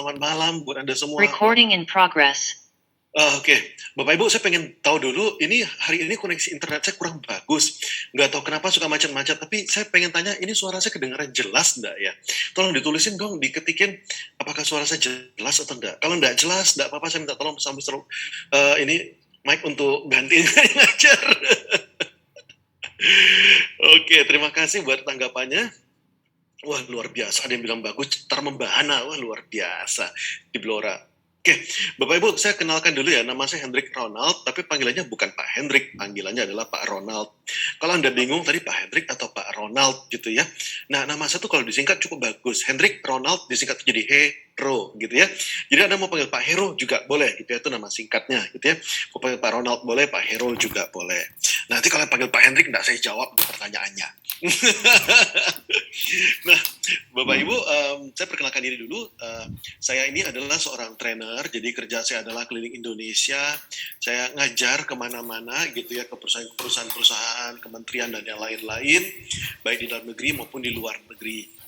selamat malam buat Anda semua. Recording in progress. Oke. Bapak Ibu, saya pengen tahu dulu, ini hari ini koneksi internet saya kurang bagus. Nggak tahu kenapa suka macet-macet, tapi saya pengen tanya, ini suara saya kedengaran jelas nggak ya? Tolong ditulisin dong, diketikin apakah suara saya jelas atau enggak. Kalau nggak jelas, nggak apa-apa, saya minta tolong sambil ini mic untuk ganti ngajar. Oke, terima kasih buat tanggapannya. Wah, luar biasa. Ada yang bilang bagus, ntar membahana. Wah, luar biasa. Di Blora. Oke, Bapak Ibu, saya kenalkan dulu ya. Nama saya Hendrik Ronald, tapi panggilannya bukan Pak Hendrik. Panggilannya adalah Pak Ronald. Kalau Anda bingung tadi Pak Hendrik atau Pak Ronald gitu ya. Nah, nama saya tuh kalau disingkat cukup bagus. Hendrik Ronald disingkat jadi Hero gitu ya. Jadi Anda mau panggil Pak Hero juga boleh gitu ya. Itu nama singkatnya gitu ya. Mau panggil Pak Ronald boleh, Pak Hero juga boleh. Nanti kalau panggil Pak Hendrik, enggak saya jawab pertanyaannya. Nah, Bapak Ibu, saya perkenalkan diri dulu. Saya ini adalah seorang trainer, jadi kerja saya adalah keliling Indonesia. Saya ngajar kemana-mana gitu ya, ke perusahaan-perusahaan, kementerian dan yang lain-lain, baik di dalam negeri maupun di luar negeri.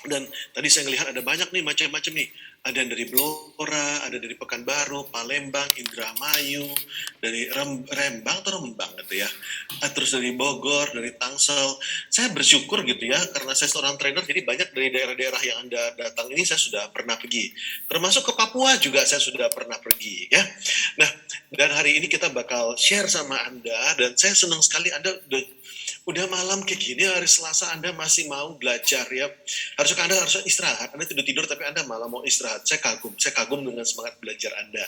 Dan tadi saya melihat ada banyak nih macam-macam nih. Ada yang dari Blora, ada dari Pekanbaru, Palembang, Indramayu, dari Rembang atau Rembang gitu ya. Terus dari Bogor, dari Tangsel. Saya bersyukur gitu ya, karena saya seorang trainer, jadi banyak dari daerah-daerah yang Anda datang ini saya sudah pernah pergi. Termasuk ke Papua juga saya sudah pernah pergi ya. Nah, dan hari ini kita bakal share sama Anda, dan saya senang sekali Anda udah malam kayak gini, hari Selasa Anda masih mau belajar ya. Harusnya Anda harus istirahat. Anda tidur tapi Anda malah mau istirahat. Saya kagum dengan semangat belajar Anda.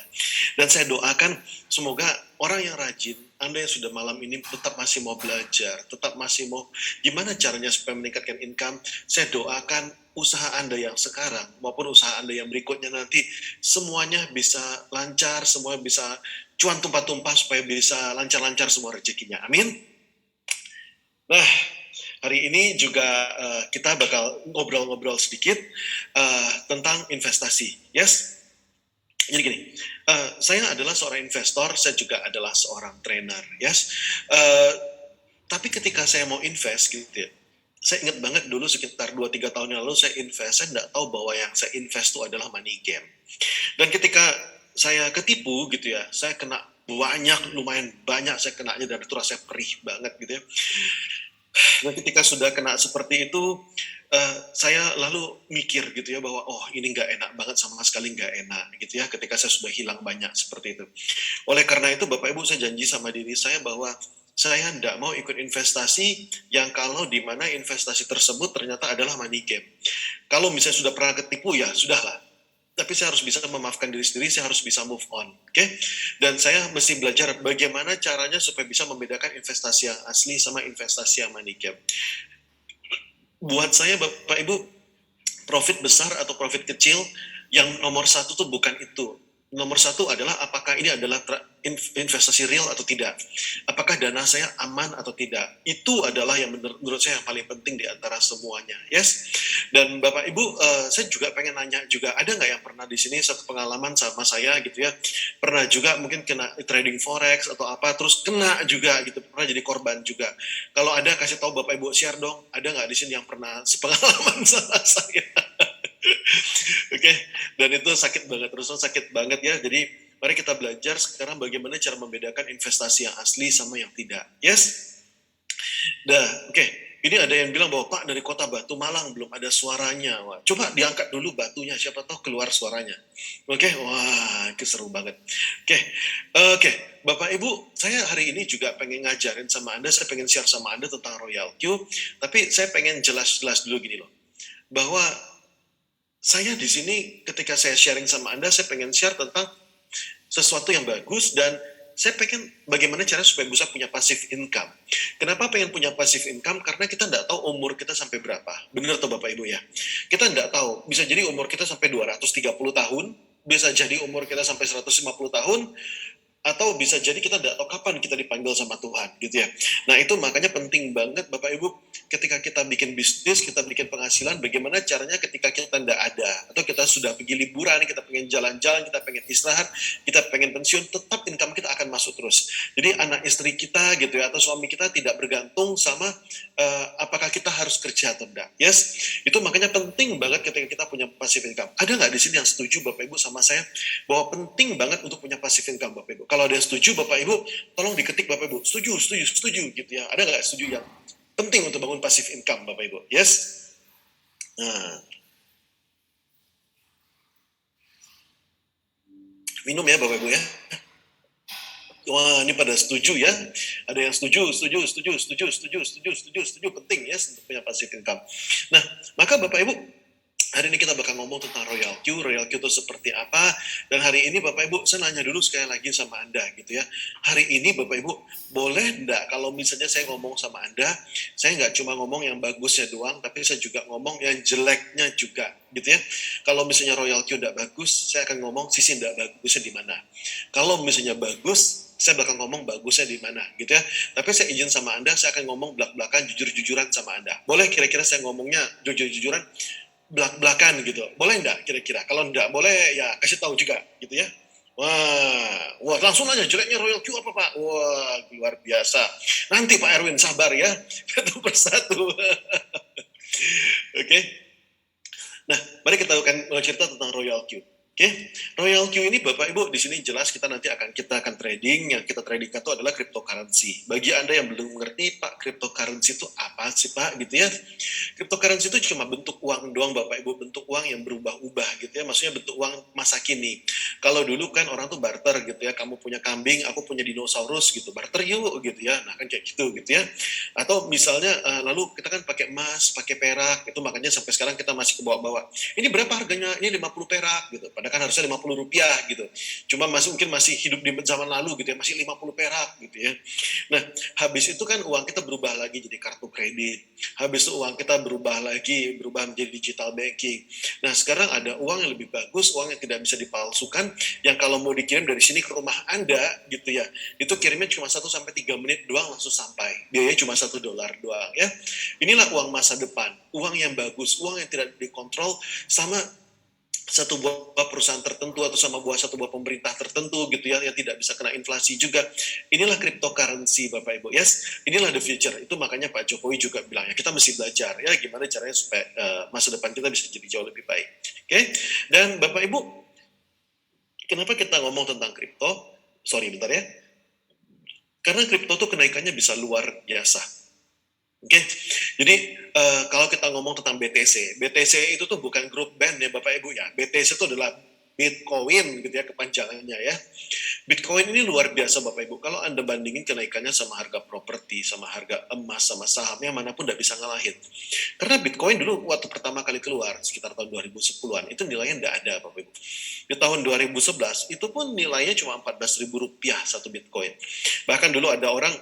Dan saya doakan semoga orang yang rajin, Anda yang sudah malam ini tetap masih mau belajar, tetap masih mau gimana caranya supaya meningkatkan income. Saya doakan usaha Anda yang sekarang maupun usaha Anda yang berikutnya nanti semuanya bisa lancar, semuanya bisa cuan tumpah-tumpah supaya bisa lancar-lancar semua rezekinya. Amin. Nah, hari ini juga kita bakal ngobrol-ngobrol sedikit tentang investasi. Yes? Jadi gini, saya adalah seorang investor, saya juga adalah seorang trainer. Yes? Tapi ketika saya mau invest gitu ya, saya ingat banget dulu sekitar 2-3 tahun yang lalu saya invest, saya nggak tahu bahwa yang saya invest itu adalah money game. Dan ketika saya ketipu gitu ya, saya kena lumayan banyak saya kenanya, dan itu rasanya perih banget gitu ya. Nah, ketika sudah kena seperti itu, saya lalu mikir gitu ya bahwa oh ini nggak enak banget, sama sekali nggak enak gitu ya ketika saya sudah hilang banyak seperti itu. Oleh karena itu Bapak Ibu, saya janji sama diri saya bahwa saya tidak mau ikut investasi yang kalau di mana investasi tersebut ternyata adalah money game. Kalau misalnya sudah pernah ketipu ya sudahlah. Tapi saya harus bisa memaafkan diri sendiri, saya harus bisa move on, oke? Dan saya mesti belajar bagaimana caranya supaya bisa membedakan investasi yang asli sama investasi yang money game. Buat saya, Bapak Ibu, profit besar atau profit kecil, yang nomor satu tuh bukan itu. Nomor satu adalah apakah ini adalah investasi real atau tidak. Apakah dana saya aman atau tidak. Itu adalah yang menurut saya yang paling penting di antara semuanya. Yes. Dan Bapak Ibu, saya juga pengen nanya juga, ada nggak yang pernah di sini satu pengalaman sama saya gitu ya, pernah juga mungkin kena trading forex atau apa, terus kena juga gitu, pernah jadi korban juga. Kalau ada, kasih tahu Bapak Ibu, share dong. Ada nggak di sini yang pernah sepengalaman sama saya? Oke, dan itu sakit banget ya. Jadi mari kita belajar sekarang bagaimana cara membedakan investasi yang asli sama yang tidak. Yes? Oke. Ini ada yang bilang bahwa Pak dari kota Batu Malang belum ada suaranya. Wah, coba diangkat dulu batunya, siapa tahu keluar suaranya. Oke, wah, itu seru banget. Oke, Bapak Ibu, saya hari ini juga pengen ngajarin sama Anda, saya pengen share sama Anda tentang Royal Q, tapi saya pengen jelas-jelas dulu gini loh, bahwa saya di sini ketika saya sharing sama Anda, saya pengen share tentang sesuatu yang bagus, dan saya pengen bagaimana cara supaya bisa punya passive income. Kenapa pengen punya passive income? Karena kita nggak tahu umur kita sampai berapa. Benar tuh Bapak Ibu ya? Kita nggak tahu. Bisa jadi umur kita sampai 230 tahun, bisa jadi umur kita sampai 150 tahun, atau bisa jadi kita tidak tahu kapan kita dipanggil sama Tuhan gitu ya. Nah itu makanya penting banget Bapak Ibu, ketika kita bikin bisnis, kita bikin penghasilan, bagaimana caranya ketika kita tidak ada, atau kita sudah pergi liburan, kita pengen jalan-jalan, kita pengen istirahat, kita pengen pensiun, tetap income kita akan masuk terus. Jadi anak istri kita gitu ya, atau suami kita tidak bergantung sama apakah kita harus kerja atau tidak. Yes, itu makanya penting banget ketika kita punya passive income. Ada nggak di sini yang setuju Bapak Ibu sama saya bahwa penting banget untuk punya passive income Bapak Ibu? Kalau ada yang setuju Bapak Ibu, tolong diketik Bapak Ibu. Setuju, setuju, setuju gitu ya. Ada nggak setuju yang penting untuk bangun passive income Bapak Ibu? Yes? Nah, minum ya Bapak Ibu ya. Wah, ini pada setuju ya. Ada yang setuju, setuju, setuju, setuju, setuju, setuju, setuju, setuju, penting ya untuk punya passive income. Nah, maka Bapak Ibu, hari ini kita bakal ngomong tentang Royal Q. Royal Q itu seperti apa? Dan hari ini Bapak Ibu, saya nanya dulu sekali lagi sama Anda gitu ya. Hari ini Bapak Ibu, boleh enggak kalau misalnya saya ngomong sama Anda, saya nggak cuma ngomong yang bagusnya doang, tapi saya juga ngomong yang jeleknya juga gitu ya. Kalau misalnya Royal Q enggak bagus, saya akan ngomong sisi enggak bagusnya di mana. Kalau misalnya bagus, saya bakal ngomong bagusnya di mana gitu ya. Tapi saya izin sama Anda, saya akan ngomong belak-belakan, jujur-jujuran sama Anda. Boleh kira-kira saya ngomongnya jujur-jujuran, belak-belakan gitu. Boleh enggak kira-kira? Kalau enggak boleh ya kasih tahu juga gitu ya. Wah, langsung aja jeleknya Royal Q apa Pak? Wah, luar biasa. Nanti Pak Erwin sabar ya, satu persatu. Oke. Nah, mari kita akan cerita tentang Royal Q. Oke, Royal Q ini Bapak Ibu di sini jelas kita akan trading. Yang kita trading itu adalah cryptocurrency. Bagi Anda yang belum mengerti, Pak, cryptocurrency itu apa sih Pak gitu ya? Cryptocurrency itu cuma bentuk uang doang Bapak Ibu, bentuk uang yang berubah-ubah gitu ya. Maksudnya bentuk uang masa kini. Kalau dulu kan orang tuh barter gitu ya, kamu punya kambing, aku punya dinosaurus gitu, barter yuk gitu ya. Nah kan kayak gitu ya. Atau misalnya lalu kita kan pakai emas, pakai perak, itu makanya sampai sekarang kita masih ke bawah-bawah. Ini berapa harganya? Ini 50 perak gitu. Padahal kan harusnya 50 rupiah gitu. Cuma mungkin masih hidup di zaman lalu gitu ya, masih 50 perak gitu ya. Nah, habis itu kan uang kita berubah lagi jadi kartu kredit. Habis itu uang kita berubah menjadi digital banking. Nah, sekarang ada uang yang lebih bagus, uang yang tidak bisa dipalsukan, yang kalau mau dikirim dari sini ke rumah Anda gitu ya, itu kirimnya cuma 1-3 menit doang langsung sampai. Biayanya cuma $1 doang ya. Inilah uang masa depan, uang yang bagus, uang yang tidak dikontrol sama satu buah perusahaan tertentu atau sama satu buah pemerintah tertentu gitu ya, yang tidak bisa kena inflasi juga. Inilah cryptocurrency Bapak Ibu. Yes, inilah the future. Itu makanya Pak Jokowi juga bilang ya, kita mesti belajar ya gimana caranya supaya masa depan kita bisa jadi jauh lebih baik. Oke. Dan Bapak Ibu, kenapa kita ngomong tentang kripto? Sorry bentar ya. Karena kripto tuh kenaikannya bisa luar biasa. Oke, jadi kalau kita ngomong tentang BTC, BTC itu tuh bukan grup band ya Bapak Ibu ya. BTC itu adalah Bitcoin gitu ya kepanjangannya ya. Bitcoin ini luar biasa Bapak Ibu. Kalau Anda bandingin kenaikannya sama harga properti, sama harga emas, sama sahamnya, manapun tidak bisa ngalahin. Karena Bitcoin dulu waktu pertama kali keluar sekitar tahun 2010-an, itu nilainya tidak ada Bapak Ibu. Di tahun 2011 itu pun nilainya cuma Rp14.000 satu Bitcoin. Bahkan dulu ada orang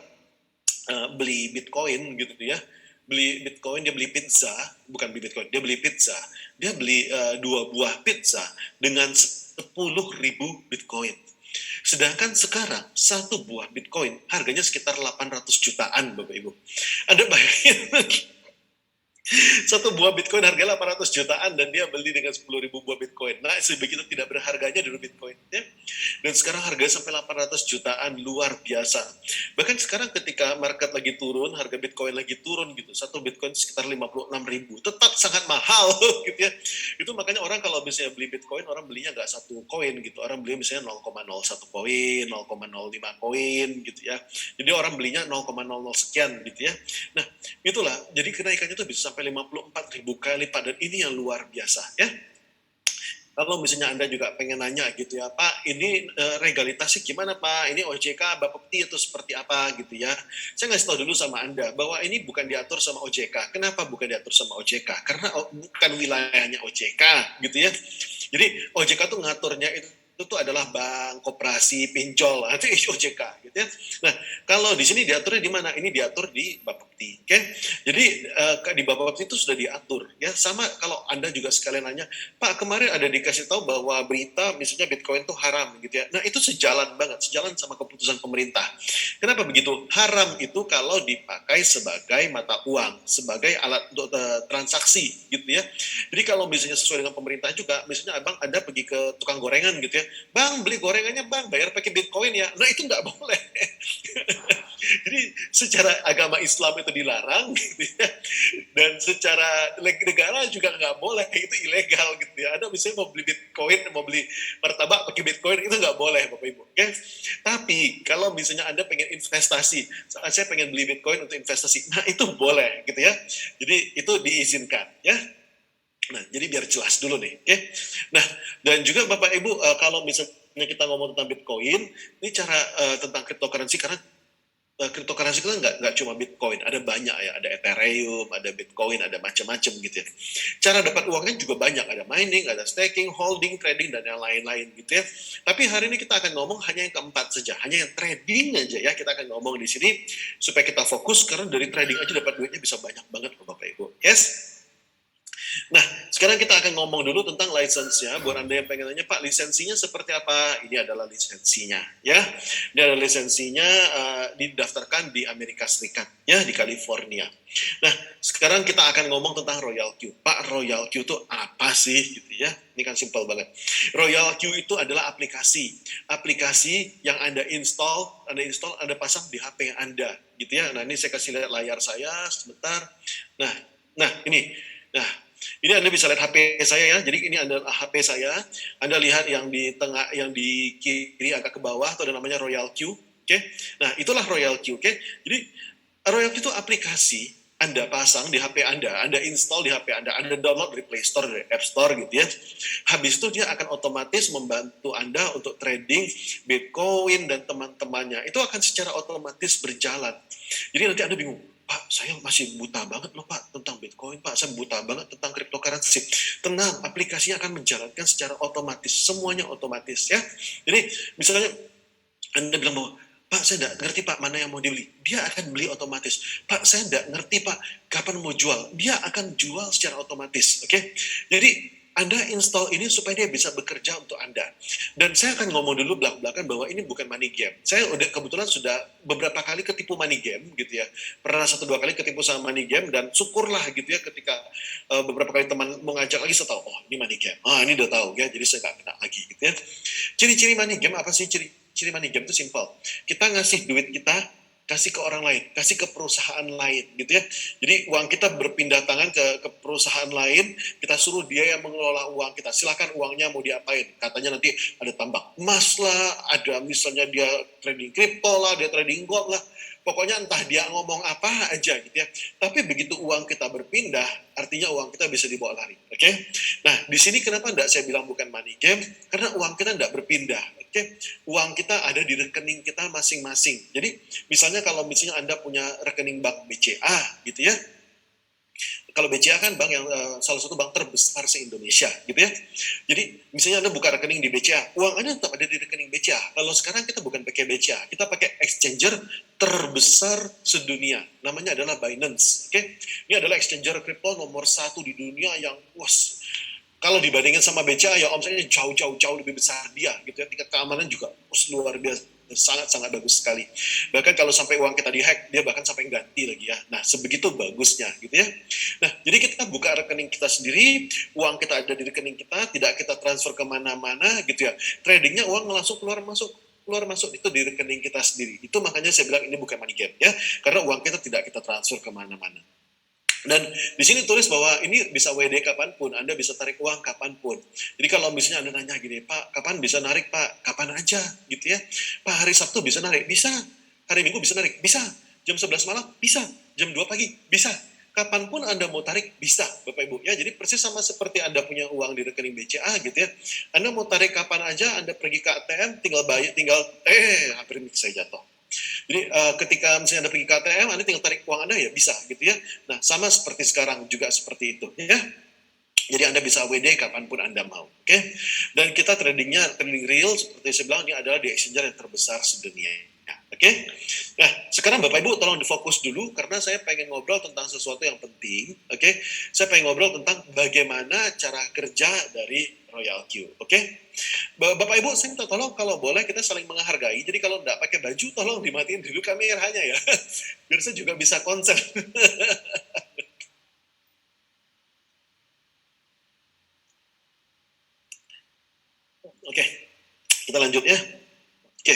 beli Bitcoin gitu ya, beli Bitcoin, dia beli pizza, bukan beli Bitcoin, dia beli pizza, dia beli 2 buah pizza dengan 10.000 Bitcoin. Sedangkan sekarang satu buah Bitcoin harganya sekitar 800 jutaan Bapak Ibu. Anda bayangin satu buah Bitcoin harganya 800 jutaan dan dia beli dengan 10.000 buah Bitcoin. Nah, sebegitu tidak berharganya dulu Bitcoin. Ya. Dan sekarang harganya sampai 800 jutaan, luar biasa. Bahkan sekarang ketika market lagi turun, harga Bitcoin lagi turun gitu. Satu Bitcoin sekitar 56.000. Tetap sangat mahal gitu ya. Itu makanya orang kalau misalnya beli Bitcoin, orang belinya nggak satu koin gitu. Orang belinya misalnya 0,01 koin, 0,05 koin gitu ya. Jadi orang belinya 0,00 sekian gitu ya. Nah, itulah. Jadi kenaikannya itu bisa sampai 54.000 kali lipat, dan ini yang luar biasa ya. Kalau misalnya Anda juga pengen nanya gitu ya, Pak, ini legalitasnya gimana Pak? Ini OJK, Bapepti itu seperti apa gitu ya? Saya ngasih tahu dulu sama Anda bahwa ini bukan diatur sama OJK. Kenapa bukan diatur sama OJK? Karena bukan wilayahnya OJK gitu ya. Jadi OJK tuh ngaturnya itu adalah bank, koperasi, pinjol, itu OJK gitu ya. Nah, kalau di sini diaturnya di mana? Ini diatur di Bapepti, oke? Jadi di Bapepti itu sudah diatur, ya. Sama kalau Anda juga sekalian nanya, Pak, kemarin ada dikasih tahu bahwa berita misalnya Bitcoin itu haram gitu ya. Nah, itu sejalan banget, sejalan sama keputusan pemerintah. Kenapa begitu? Haram itu kalau dipakai sebagai mata uang, sebagai alat untuk transaksi gitu ya. Jadi kalau misalnya sesuai dengan pemerintah juga, misalnya abang ada pergi ke tukang gorengan gitu ya, bang beli gorengannya bang, bayar pakai Bitcoin ya. Nah itu nggak boleh. Jadi secara agama Islam itu dilarang gitu ya. Dan secara negara juga nggak boleh, itu ilegal gitu ya. Ada misalnya mau beli Bitcoin, mau beli martabak pakai Bitcoin, itu nggak boleh Bapak Ibu. Okay? Tapi kalau misalnya Anda pengen investasi, saya pengen beli Bitcoin untuk investasi, nah itu boleh gitu ya. Jadi itu diizinkan ya. Nah, jadi biar jelas dulu nih, oke? Nah, dan juga Bapak Ibu, kalau misalnya kita ngomong tentang Bitcoin, ini cara tentang cryptocurrency, karena cryptocurrency itu nggak cuma Bitcoin, ada banyak ya, ada Ethereum, ada Bitcoin, ada macam-macam gitu ya. Cara dapat uangnya juga banyak, ada mining, ada staking, holding, trading, dan yang lain-lain gitu ya. Tapi hari ini kita akan ngomong hanya yang keempat saja, hanya yang trading aja ya, kita akan ngomong di sini supaya kita fokus, karena dari trading aja dapat duitnya bisa banyak banget Bapak Ibu. Yes? Nah, sekarang kita akan ngomong dulu tentang lisensinya. Buat Anda yang pengen nanya, Pak, lisensinya seperti apa? Ini adalah lisensinya, ya. Ini adalah lisensinya didaftarkan di Amerika Serikat, ya, di California. Nah, sekarang kita akan ngomong tentang Royal Q. Pak, Royal Q itu apa sih, gitu ya? Ini kan simpel banget. Royal Q itu adalah aplikasi. Aplikasi yang Anda install, Anda pasang di HP Anda, gitu ya. Nah, ini saya kasih lihat layar saya sebentar. Nah, ini. Nah, ini Anda bisa lihat HP saya ya. Jadi ini adalah HP saya. Anda lihat yang di tengah, yang di kiri agak ke bawah itu ada namanya Royal Q. Oke. Nah, itulah Royal Q. Oke. Jadi Royal Q itu aplikasi Anda pasang di HP Anda install di HP Anda download dari Play Store, dari App Store gitu ya. Habis itu dia akan otomatis membantu Anda untuk trading Bitcoin dan teman-temannya. Itu akan secara otomatis berjalan. Jadi nanti Anda bingung, Pak, saya masih buta banget loh Pak tentang Bitcoin, Pak, saya buta banget tentang cryptocurrency. Tenang, aplikasinya akan menjalankan secara otomatis, semuanya otomatis ya. Jadi misalnya Anda bilang bahwa, Pak, saya tidak ngerti Pak mana yang mau dibeli. Dia akan beli otomatis. Pak, saya tidak ngerti Pak kapan mau jual. Dia akan jual secara otomatis. Oke? Jadi Anda install ini supaya dia bisa bekerja untuk Anda. Dan saya akan ngomong dulu belak-belakan bahwa ini bukan money game. Saya udah kebetulan sudah beberapa kali ketipu money game gitu ya. Pernah 1-2 kali ketipu sama money game, dan syukurlah gitu ya ketika beberapa kali teman mau ngajak lagi, saya tahu, oh ini money game. Ini udah tahu ya, jadi saya nggak kena lagi gitu ya. Ciri-ciri money game apa sih? Ciri money game itu simple. Kita ngasih duit kita, kasih ke orang lain, kasih ke perusahaan lain gitu ya. Jadi uang kita berpindah tangan ke perusahaan lain, kita suruh dia yang mengelola uang kita. Silakan uangnya mau diapain. Katanya nanti ada tambang emas lah, ada misalnya dia trading kripto lah, dia trading gold lah. Pokoknya entah dia ngomong apa aja gitu ya. Tapi begitu uang kita berpindah, artinya uang kita bisa dibawa lari. Oke? Nah, di sini kenapa enggak saya bilang bukan money game? Karena uang kita enggak berpindah. Oke? Uang kita ada di rekening kita masing-masing. Jadi, misalnya kalau misalnya Anda punya rekening bank BCA gitu ya. Kalau BCA kan bank yang salah satu bank terbesar se-Indonesia gitu ya. Jadi misalnya Anda buka rekening di BCA, uang Anda tetap ada di rekening BCA. Kalau sekarang kita bukan pakai BCA, kita pakai exchanger terbesar sedunia. Namanya adalah Binance. Oke? Ini adalah exchanger kripto nomor 1 di dunia yang kalau dibandingin sama BCA ya omsetnya jauh lebih besar dia gitu ya. Tingkat keamanan juga luar biasa, sangat bagus sekali. Bahkan kalau sampai uang kita dihack, dia bahkan sampai ganti lagi ya. Nah, sebegitu bagusnya gitu ya. Nah, jadi kita buka rekening kita sendiri, uang kita ada di rekening kita, tidak kita transfer kemana-mana gitu ya. Tradingnya uang langsung keluar masuk itu di rekening kita sendiri. Itu makanya saya bilang ini bukan money game ya, karena uang kita tidak kita transfer kemana-mana. Dan di sini tulis bahwa ini bisa WD kapanpun, Anda bisa tarik uang kapanpun. Jadi kalau misalnya Anda nanya gini, Pak, kapan bisa narik Pak? Kapan aja gitu ya. Pak, hari Sabtu bisa narik? Bisa. Hari Minggu bisa narik? Bisa. Jam 11 malam? Bisa. Jam 2 pagi? Bisa. Kapanpun Anda mau tarik, bisa Bapak Ibu. Ya, jadi persis sama seperti Anda punya uang di rekening BCA gitu ya. Anda mau tarik kapan aja, Anda pergi ke ATM, hampir saya jatuh. Jadi ketika misalnya Anda pergi ke ATM, Anda tinggal tarik uang Anda ya bisa gitu ya. Nah, sama seperti sekarang juga seperti itu ya. Jadi Anda bisa WD kapanpun Anda mau. Oke? Dan kita trading real seperti saya bilang ini adalah di exchanger yang terbesar sedunia. Oke? Oke? Nah, sekarang Bapak Ibu tolong difokus dulu karena saya pengen ngobrol tentang sesuatu yang penting. Oke? Saya pengen ngobrol tentang bagaimana cara kerja dari Royal Q. Oke? Bapak Ibu, saya minta tolong kalau boleh kita saling menghargai. Jadi kalau nggak pakai baju, tolong dimatiin dulu kameranya ya. Biar saya juga bisa konsen. Oke, kita lanjut ya. Oke,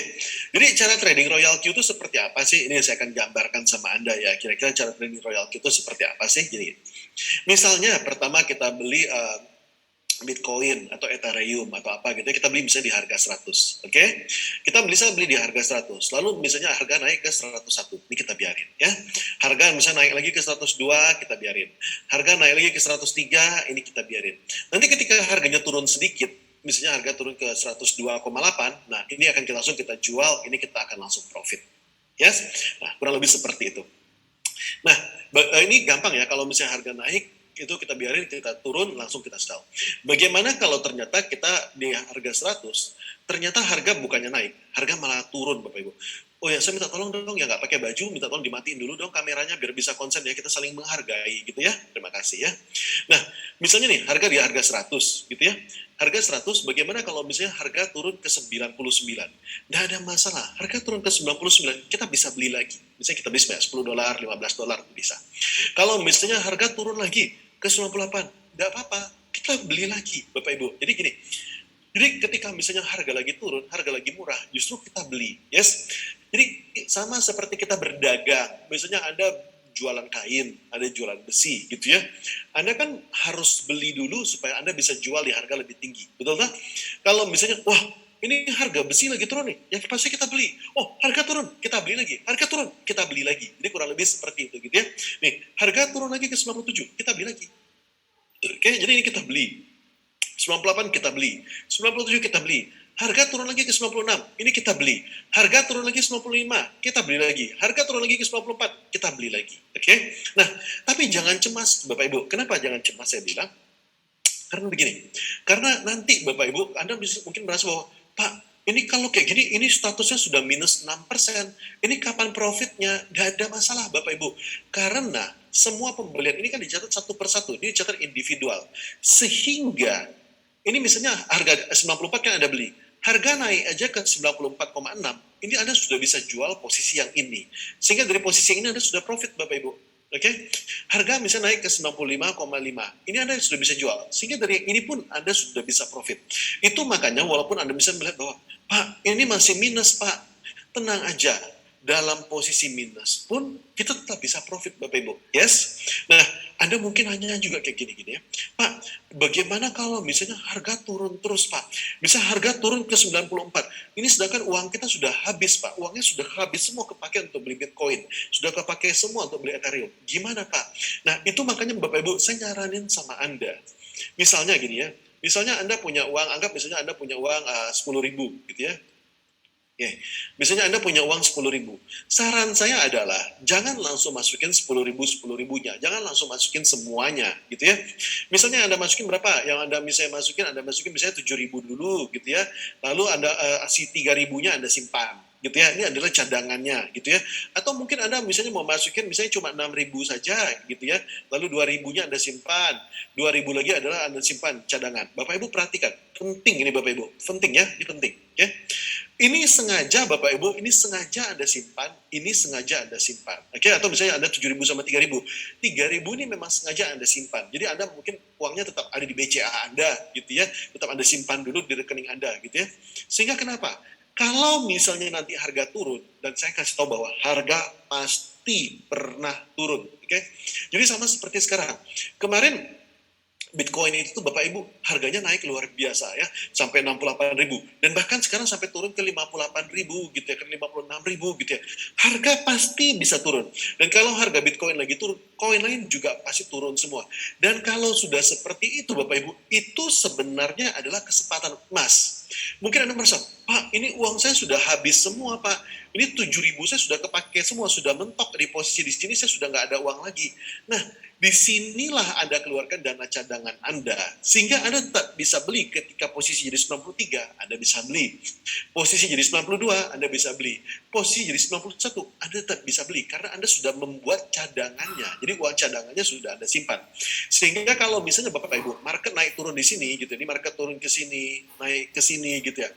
jadi cara trading Royal Q itu seperti apa sih? Ini saya akan gambarkan sama Anda ya. Kira-kira cara trading Royal Q itu seperti apa sih? Jadi, misalnya pertama kita beli Bitcoin atau Ethereum atau apa gitu, kita beli misalnya di harga 100, oke? Kita bisa beli di harga 100, lalu misalnya harga naik ke 101, ini kita biarin ya. Harga misalnya naik lagi ke 102, kita biarin. Harga naik lagi ke 103, ini kita biarin. Nanti ketika harganya turun sedikit, misalnya harga turun ke 102,8, nah ini akan kita langsung kita jual, ini kita akan langsung profit. Yes? Nah, kurang lebih seperti itu. Nah, ini gampang ya, kalau misalnya harga naik, itu kita biarin, kita turun, langsung kita sell. Bagaimana kalau ternyata kita di harga 100, ternyata harga bukannya naik, harga malah turun Bapak Ibu. Oh ya, saya minta tolong dong ya nggak pakai baju, minta tolong dimatiin dulu dong kameranya biar bisa konsen ya, kita saling menghargai gitu ya. Terima kasih ya. Nah, misalnya nih harga di harga 100 gitu ya. Harga 100, bagaimana kalau misalnya harga turun ke 99? Nggak ada masalah. Harga turun ke 99, kita bisa beli lagi. Misalnya kita beli $10, $15 bisa. Kalau misalnya harga turun lagi ke 98, nggak apa-apa. Kita beli lagi, Bapak Ibu. Jadi gini, jadi ketika misalnya harga lagi turun, harga lagi murah, justru kita beli. Yes? Jadi sama seperti kita berdagang. Misalnya Anda jualan kain, ada jualan besi gitu ya. Anda kan harus beli dulu supaya Anda bisa jual di harga lebih tinggi. Betul tak? Kalau misalnya, wah ini harga besi lagi turun nih, ya pasti kita beli. Oh, harga turun, kita beli lagi. Harga turun, kita beli lagi. Jadi kurang lebih seperti itu gitu ya. Nih, harga turun lagi ke 97, kita beli lagi. Oke, jadi ini kita beli. 98 kita beli, 97 kita beli, harga turun lagi ke 96, ini kita beli, harga turun lagi ke 95, kita beli lagi, harga turun lagi ke 94, kita beli lagi. Oke? Nah, tapi jangan cemas Bapak Ibu. Kenapa jangan cemas saya bilang? Karena begini, karena nanti Bapak Ibu, Anda mungkin merasa bahwa, Pak, ini kalau kayak gini, ini statusnya sudah minus 6%, ini kapan profitnya? Gak ada masalah Bapak Ibu. Karena semua pembelian ini kan dicatat satu persatu, ini dicatat individual. Sehingga ini misalnya harga 94 kan Anda beli. Harga naik aja ke 94,6, ini Anda sudah bisa jual posisi yang ini. Sehingga dari posisi ini Anda sudah profit Bapak Ibu. Oke? Harga misalnya naik ke 95,5, ini Anda sudah bisa jual. Sehingga dari ini pun Anda sudah bisa profit. Itu makanya walaupun Anda bisa melihat bahwa, Pak, ini masih minus Pak. Tenang aja, dalam posisi minus pun kita tetap bisa profit Bapak Ibu. Yes? Nah, Anda mungkin hanya juga kayak gini-gini ya. Pak, bagaimana kalau misalnya harga turun terus Pak? Bisa harga turun ke 94. Ini sedangkan uang kita sudah habis Pak. Uangnya sudah habis semua kepake untuk beli Bitcoin. Sudah kepake semua untuk beli Ethereum. Gimana Pak? Nah, itu makanya Bapak Ibu, saya nyaranin sama Anda. Misalnya gini ya. Misalnya Anda punya uang, anggap misalnya Anda punya uang 10.000 gitu ya. Oke, misalnya Anda punya uang 10.000. Saran saya adalah jangan langsung masukin 10.000-10.000-nya. Jangan langsung masukin semuanya, gitu ya. Misalnya Anda masukin berapa? Yang Anda misalnya masukin misalnya 7.000 dulu, gitu ya. Lalu Anda si 3.000-nya Anda simpan, gitu ya. Ini adalah cadangannya, gitu ya. Atau mungkin Anda misalnya mau masukin misalnya cuma 6.000 saja, gitu ya. Lalu 2.000-nya Anda simpan. 2.000 lagi adalah Anda simpan cadangan. Bapak Ibu perhatikan, penting ini Bapak Ibu. Penting ya, ini penting, ya. Ini sengaja Bapak Ibu, ini sengaja Anda simpan, ini sengaja Anda simpan. Oke, atau misalnya Anda 7.000 sama 3.000. 3.000 ini memang sengaja Anda simpan. Jadi Anda mungkin uangnya tetap ada di BCA Anda gitu ya, tetap Anda simpan dulu di rekening Anda gitu ya. Sehingga kenapa? Kalau misalnya nanti harga turun, dan saya kasih tahu bahwa harga pasti pernah turun, oke? Jadi sama seperti sekarang. Kemarin Bitcoin itu tuh Bapak Ibu harganya naik luar biasa ya, sampai 68.000 dan bahkan sekarang sampai turun ke 58.000 gitu ya, ke 56.000 gitu ya. Harga pasti bisa turun. Dan kalau harga Bitcoin lagi turun, koin lain juga pasti turun semua. Dan kalau sudah seperti itu Bapak Ibu, itu sebenarnya adalah kesempatan emas. Mungkin Anda merasa, Pak, ini uang saya sudah habis semua Pak. ini 7.000 saya sudah kepake semua, sudah mentok di posisi di sini, saya sudah nggak ada uang lagi. Nah, disinilah Anda keluarkan dana cadangan Anda, sehingga Anda tetap bisa beli ketika posisi jadi 93, Anda bisa beli. Posisi jadi 92, Anda bisa beli. Posisi jadi 91, Anda tetap bisa beli, karena Anda sudah membuat cadangannya. Jadi uang cadangannya sudah Anda simpan. Sehingga kalau misalnya Bapak Ibu, market naik turun di sini, gitu, ini market turun ke sini, naik ke sini, gitu ya.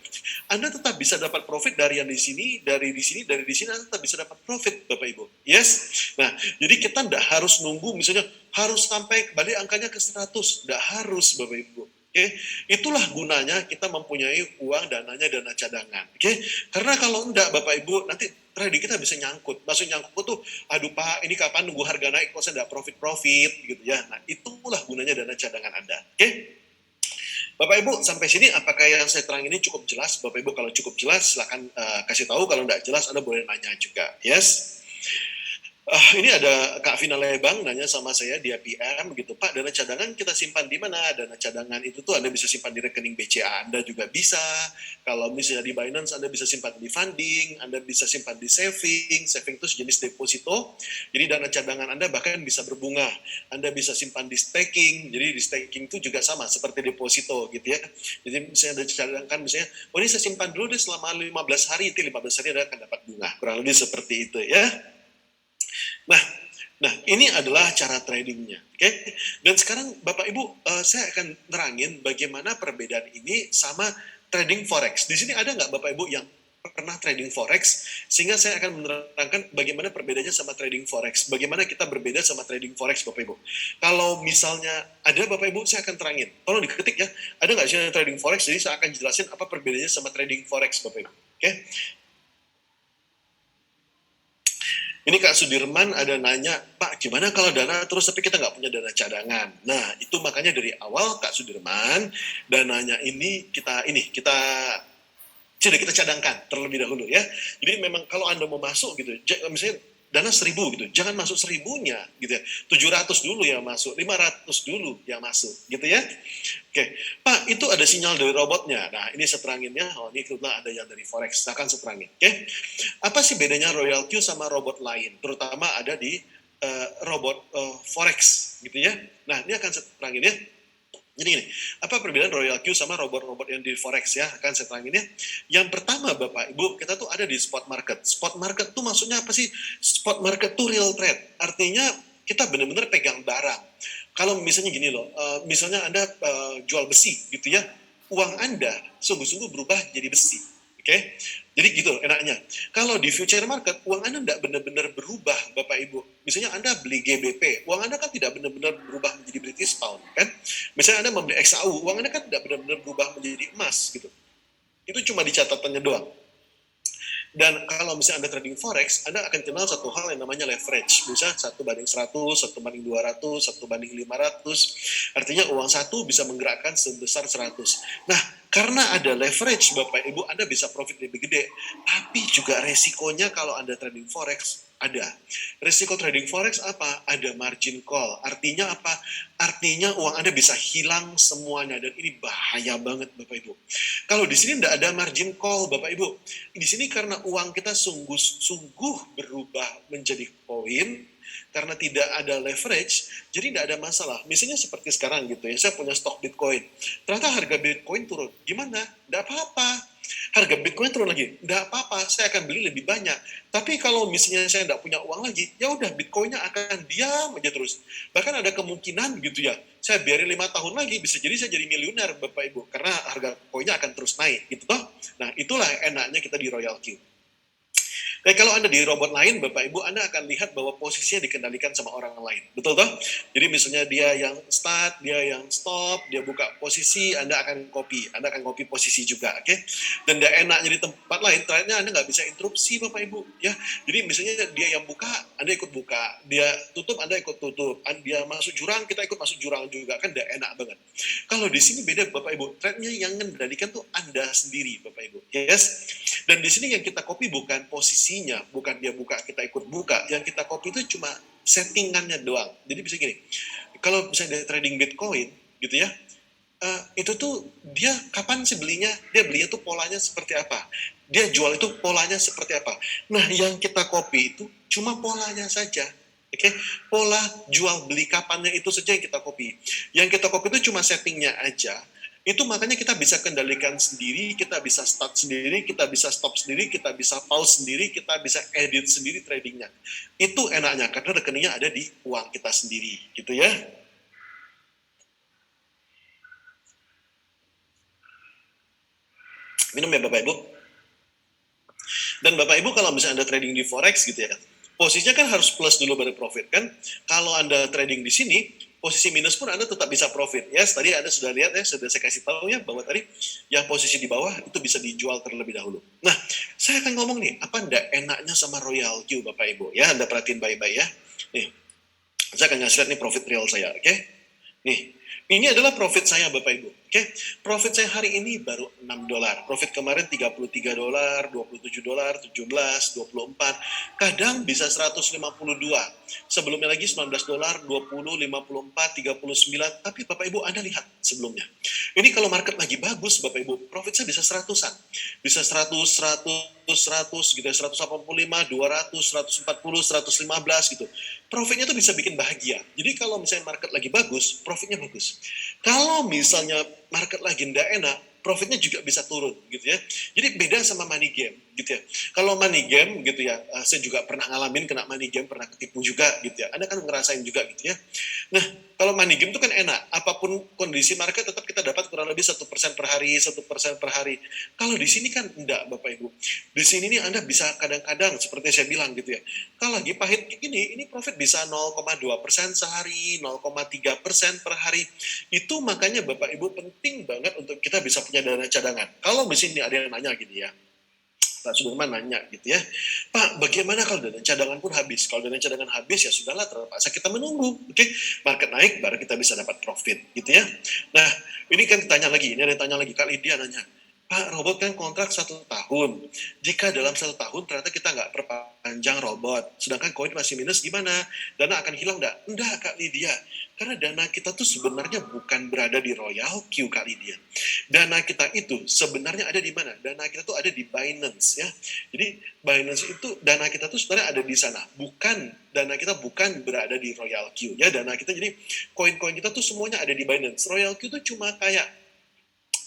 Anda tetap bisa dapat profit dari yang di sini, dari di sini, dari di sini, Anda tetap bisa dapat profit, Bapak Ibu. Yes? Nah, jadi kita tidak harus nunggu, misalnya harus sampai kembali angkanya ke 100, tidak harus, Bapak Ibu. Oke, itulah gunanya kita mempunyai uang dananya dana cadangan. Oke, karena kalau enggak Bapak Ibu nanti trading kita bisa nyangkut. Maksud nyangkut tuh, aduh Pak, ini kapan nunggu harga naik kok saya enggak profit gitu ya. Nah, itulah gunanya dana cadangan Anda. Oke? Bapak Ibu sampai sini apakah yang saya terang ini cukup jelas? Bapak Ibu kalau cukup jelas silahkan kasih tahu, kalau enggak jelas Anda boleh nanya juga. Yes? Ini ada Kak Vina Lebang nanya sama saya, dia PM gitu, Pak, dana cadangan kita simpan di mana? Dana cadangan itu tuh Anda bisa simpan di rekening BCA Anda juga bisa. Kalau misalnya di Binance Anda bisa simpan di funding, Anda bisa simpan di saving. Saving itu sejenis deposito. Jadi dana cadangan Anda bahkan bisa berbunga. Anda bisa simpan di staking. Jadi di staking itu juga sama seperti deposito gitu ya. Jadi misalnya ada cadangkan misalnya, oh ini saya simpan dulu deh selama 15 hari, itu 15 hari Anda akan dapat bunga. Kurang lebih seperti itu ya. Nah, ini adalah cara tradingnya, oke? Dan sekarang Bapak Ibu, saya akan nerangin bagaimana perbedaan ini sama trading forex. Di sini ada nggak Bapak Ibu yang pernah trading forex? Sehingga saya akan menerangkan bagaimana perbedaannya sama trading forex. Bagaimana kita berbeda sama trading forex, Bapak Ibu. Kalau misalnya ada Bapak Ibu, saya akan terangin. Tolong diketik ya. Ada nggak sih trading forex? Jadi saya akan jelasin apa perbedaannya sama trading forex, Bapak Ibu. Oke? Ini Kak Sudirman ada nanya, Pak gimana kalau dana terus tapi kita nggak punya dana cadangan? Nah itu makanya dari awal Kak Sudirman, dananya ini kita sudah kita cadangkan terlebih dahulu ya. Jadi memang kalau Anda mau masuk gitu, misalnya dana 1.000 gitu, jangan masuk 1.000-nya gitu ya. 700 dulu yang masuk, 500 dulu yang masuk gitu ya. Oke, Pak, itu ada sinyal dari robotnya. Nah, ini seteranginnya. Oh, ini kebetulan ada yang dari Forex. Saya akan seterangin. Oke, apa sih bedanya Royal Q sama robot lain? Terutama ada di robot Forex, gitu ya. Nah, ini akan seterangin ya. Jadi ini, apa perbedaan Royal Q sama robot-robot yang di Forex ya? Akan saya terangin ya. Yang pertama Bapak Ibu, kita tuh ada di spot market. Spot market tuh maksudnya apa sih? Spot market tuh real trade. Artinya kita benar-benar pegang barang. Kalau misalnya gini loh, misalnya Anda jual besi gitu ya, uang Anda sungguh-sungguh berubah jadi besi. Oke, jadi gitu enaknya. Kalau di future market, uang Anda tidak benar-benar berubah, Bapak Ibu. Misalnya Anda beli GBP, uang Anda kan tidak benar-benar berubah menjadi British Pound, kan? Misalnya Anda membeli XAU, uang Anda kan tidak benar-benar berubah menjadi emas, gitu. Itu cuma di catatannya doang. Dan kalau misalnya Anda trading forex, Anda akan kenal satu hal yang namanya leverage. Bisa 1:100, 1:200, 1:500. Artinya uang satu bisa menggerakkan sebesar 100. Nah, karena ada leverage, Bapak Ibu, Anda bisa profit lebih gede. Tapi juga resikonya kalau Anda trading forex, ada. Risiko trading forex apa? Ada margin call. Artinya apa? Artinya uang Anda bisa hilang semuanya. Dan ini bahaya banget, Bapak Ibu. Kalau di sini tidak ada margin call, Bapak Ibu. Di sini karena uang kita sungguh-sungguh berubah menjadi koin, karena tidak ada leverage, jadi tidak ada masalah. Misalnya seperti sekarang gitu ya, saya punya stok Bitcoin. Ternyata harga Bitcoin turun. Gimana? Tidak apa-apa. Harga Bitcoin turun lagi. Tidak apa-apa, saya akan beli lebih banyak. Tapi kalau misalnya saya tidak punya uang lagi, ya udah Bitcoinnya akan diam aja terus. Bahkan ada kemungkinan gitu ya, saya biarin 5 tahun lagi, bisa jadi saya jadi miliuner Bapak Ibu. Karena harga koinnya akan terus naik gitu toh. Nah itulah enaknya kita di Royal Q. Kalau Anda di robot lain, Bapak Ibu, Anda akan lihat bahwa posisinya dikendalikan sama orang lain. Betul toh? Jadi misalnya dia yang start, dia yang stop, dia buka posisi, Anda akan copy. Anda akan copy posisi juga, oke? Dan dia enaknya di tempat lain, ternyata Anda nggak bisa interupsi, Bapak Ibu. Ya, jadi misalnya dia yang buka, Anda ikut buka. Dia tutup, Anda ikut tutup. Dia masuk jurang, kita ikut masuk jurang juga. Kan dia enak banget. Kalau di sini beda, Bapak Ibu. Trade-nya yang mengendalikan tuh Anda sendiri, Bapak Ibu. Yes? Dan di sini yang kita copy bukan posisinya, bukan dia buka, kita ikut buka. Yang kita copy itu cuma settingannya doang. Jadi bisa gini, kalau misalnya dia trading Bitcoin, gitu ya, itu tuh dia kapan sih belinya, dia belinya tuh polanya seperti apa. Dia jual itu polanya seperti apa. Nah, yang kita copy itu cuma polanya saja. Oke, pola jual beli kapannya itu saja yang kita copy. Yang kita copy itu cuma settingnya aja. Itu makanya kita bisa kendalikan sendiri, kita bisa start sendiri, kita bisa stop sendiri, kita bisa pause sendiri, kita bisa edit sendiri tradingnya. Itu enaknya karena rekeningnya ada di uang kita sendiri, gitu ya. Minum ya Bapak Ibu. Dan Bapak Ibu kalau misalnya Anda trading di forex gitu ya, posisinya kan harus plus dulu baru profit kan. Kalau Anda trading di sini, posisi minus pun Anda tetap bisa profit. Ya, yes, tadi Anda sudah lihat ya, sudah saya kasih tahu ya bahwa tadi yang posisi di bawah itu bisa dijual terlebih dahulu. Nah, saya akan ngomong nih, apa enggak enaknya sama Royal Q Bapak Ibu? Ya, Anda perhatiin baik-baik ya. Nih, saya akan ngasih lihat nih profit real saya, oke? Okay? Nih, ini adalah profit saya Bapak Ibu. Oke, profit saya hari ini baru $6. Profit kemarin $33, $27, 17, 24. Kadang bisa 152. Sebelumnya lagi $19, 20, 54, 39. Tapi Bapak Ibu Anda lihat sebelumnya. Ini kalau market lagi bagus Bapak Ibu, profit saya bisa 100-an. Bisa 100, 100 gitu ya, 185, 200, 140, 115 gitu. Profitnya tuh bisa bikin bahagia. Jadi kalau misalnya market lagi bagus, profitnya bagus. Kalau misalnya market lagi ndak enak, profitnya juga bisa turun gitu ya. Jadi beda sama money game gitu ya. Kalau money game gitu ya, saya juga pernah ngalamin kena money game, pernah ketipu juga gitu ya. Anda kan ngerasain juga gitu ya. Nah, kalau money game itu kan enak. Apapun kondisi market tetap kita dapat kurang lebih 1% per hari, 1% per hari. Kalau di sini kan enggak Bapak Ibu. Di sini nih Anda bisa kadang-kadang seperti saya bilang gitu ya. Kalau lagi pahit ini profit bisa 0,2% sehari, 0,3% per hari. Itu makanya Bapak Ibu penting banget untuk kita bisa punya dana cadangan. Kalau di sini ada yang nanya gini ya, Pak Sudirman nanya gitu ya, Pak bagaimana kalau dana cadangan pun habis? Kalau dana cadangan habis ya sudahlah terpaksa kita menunggu, oke? Market naik baru kita bisa dapat profit gitu ya. Nah ini kan tanya lagi, ini ada yang tanya lagi, Kak Lydia nanya, Pak robot kan kontrak 1 tahun, jika dalam 1 tahun ternyata kita nggak perpanjang robot, sedangkan koin masih minus gimana? Dana akan hilang nggak? Enggak Kak Lydia, karena dana kita tuh sebenarnya bukan berada di Royal Q Kak Lydia. Dana kita itu sebenarnya ada di mana? Dana kita tuh ada di Binance ya. Jadi Binance itu dana kita tuh sebenarnya ada di sana. Dana kita bukan berada di Royal Q ya. Dana kita jadi koin-koin kita tuh semuanya ada di Binance. Royal Q tuh cuma kayak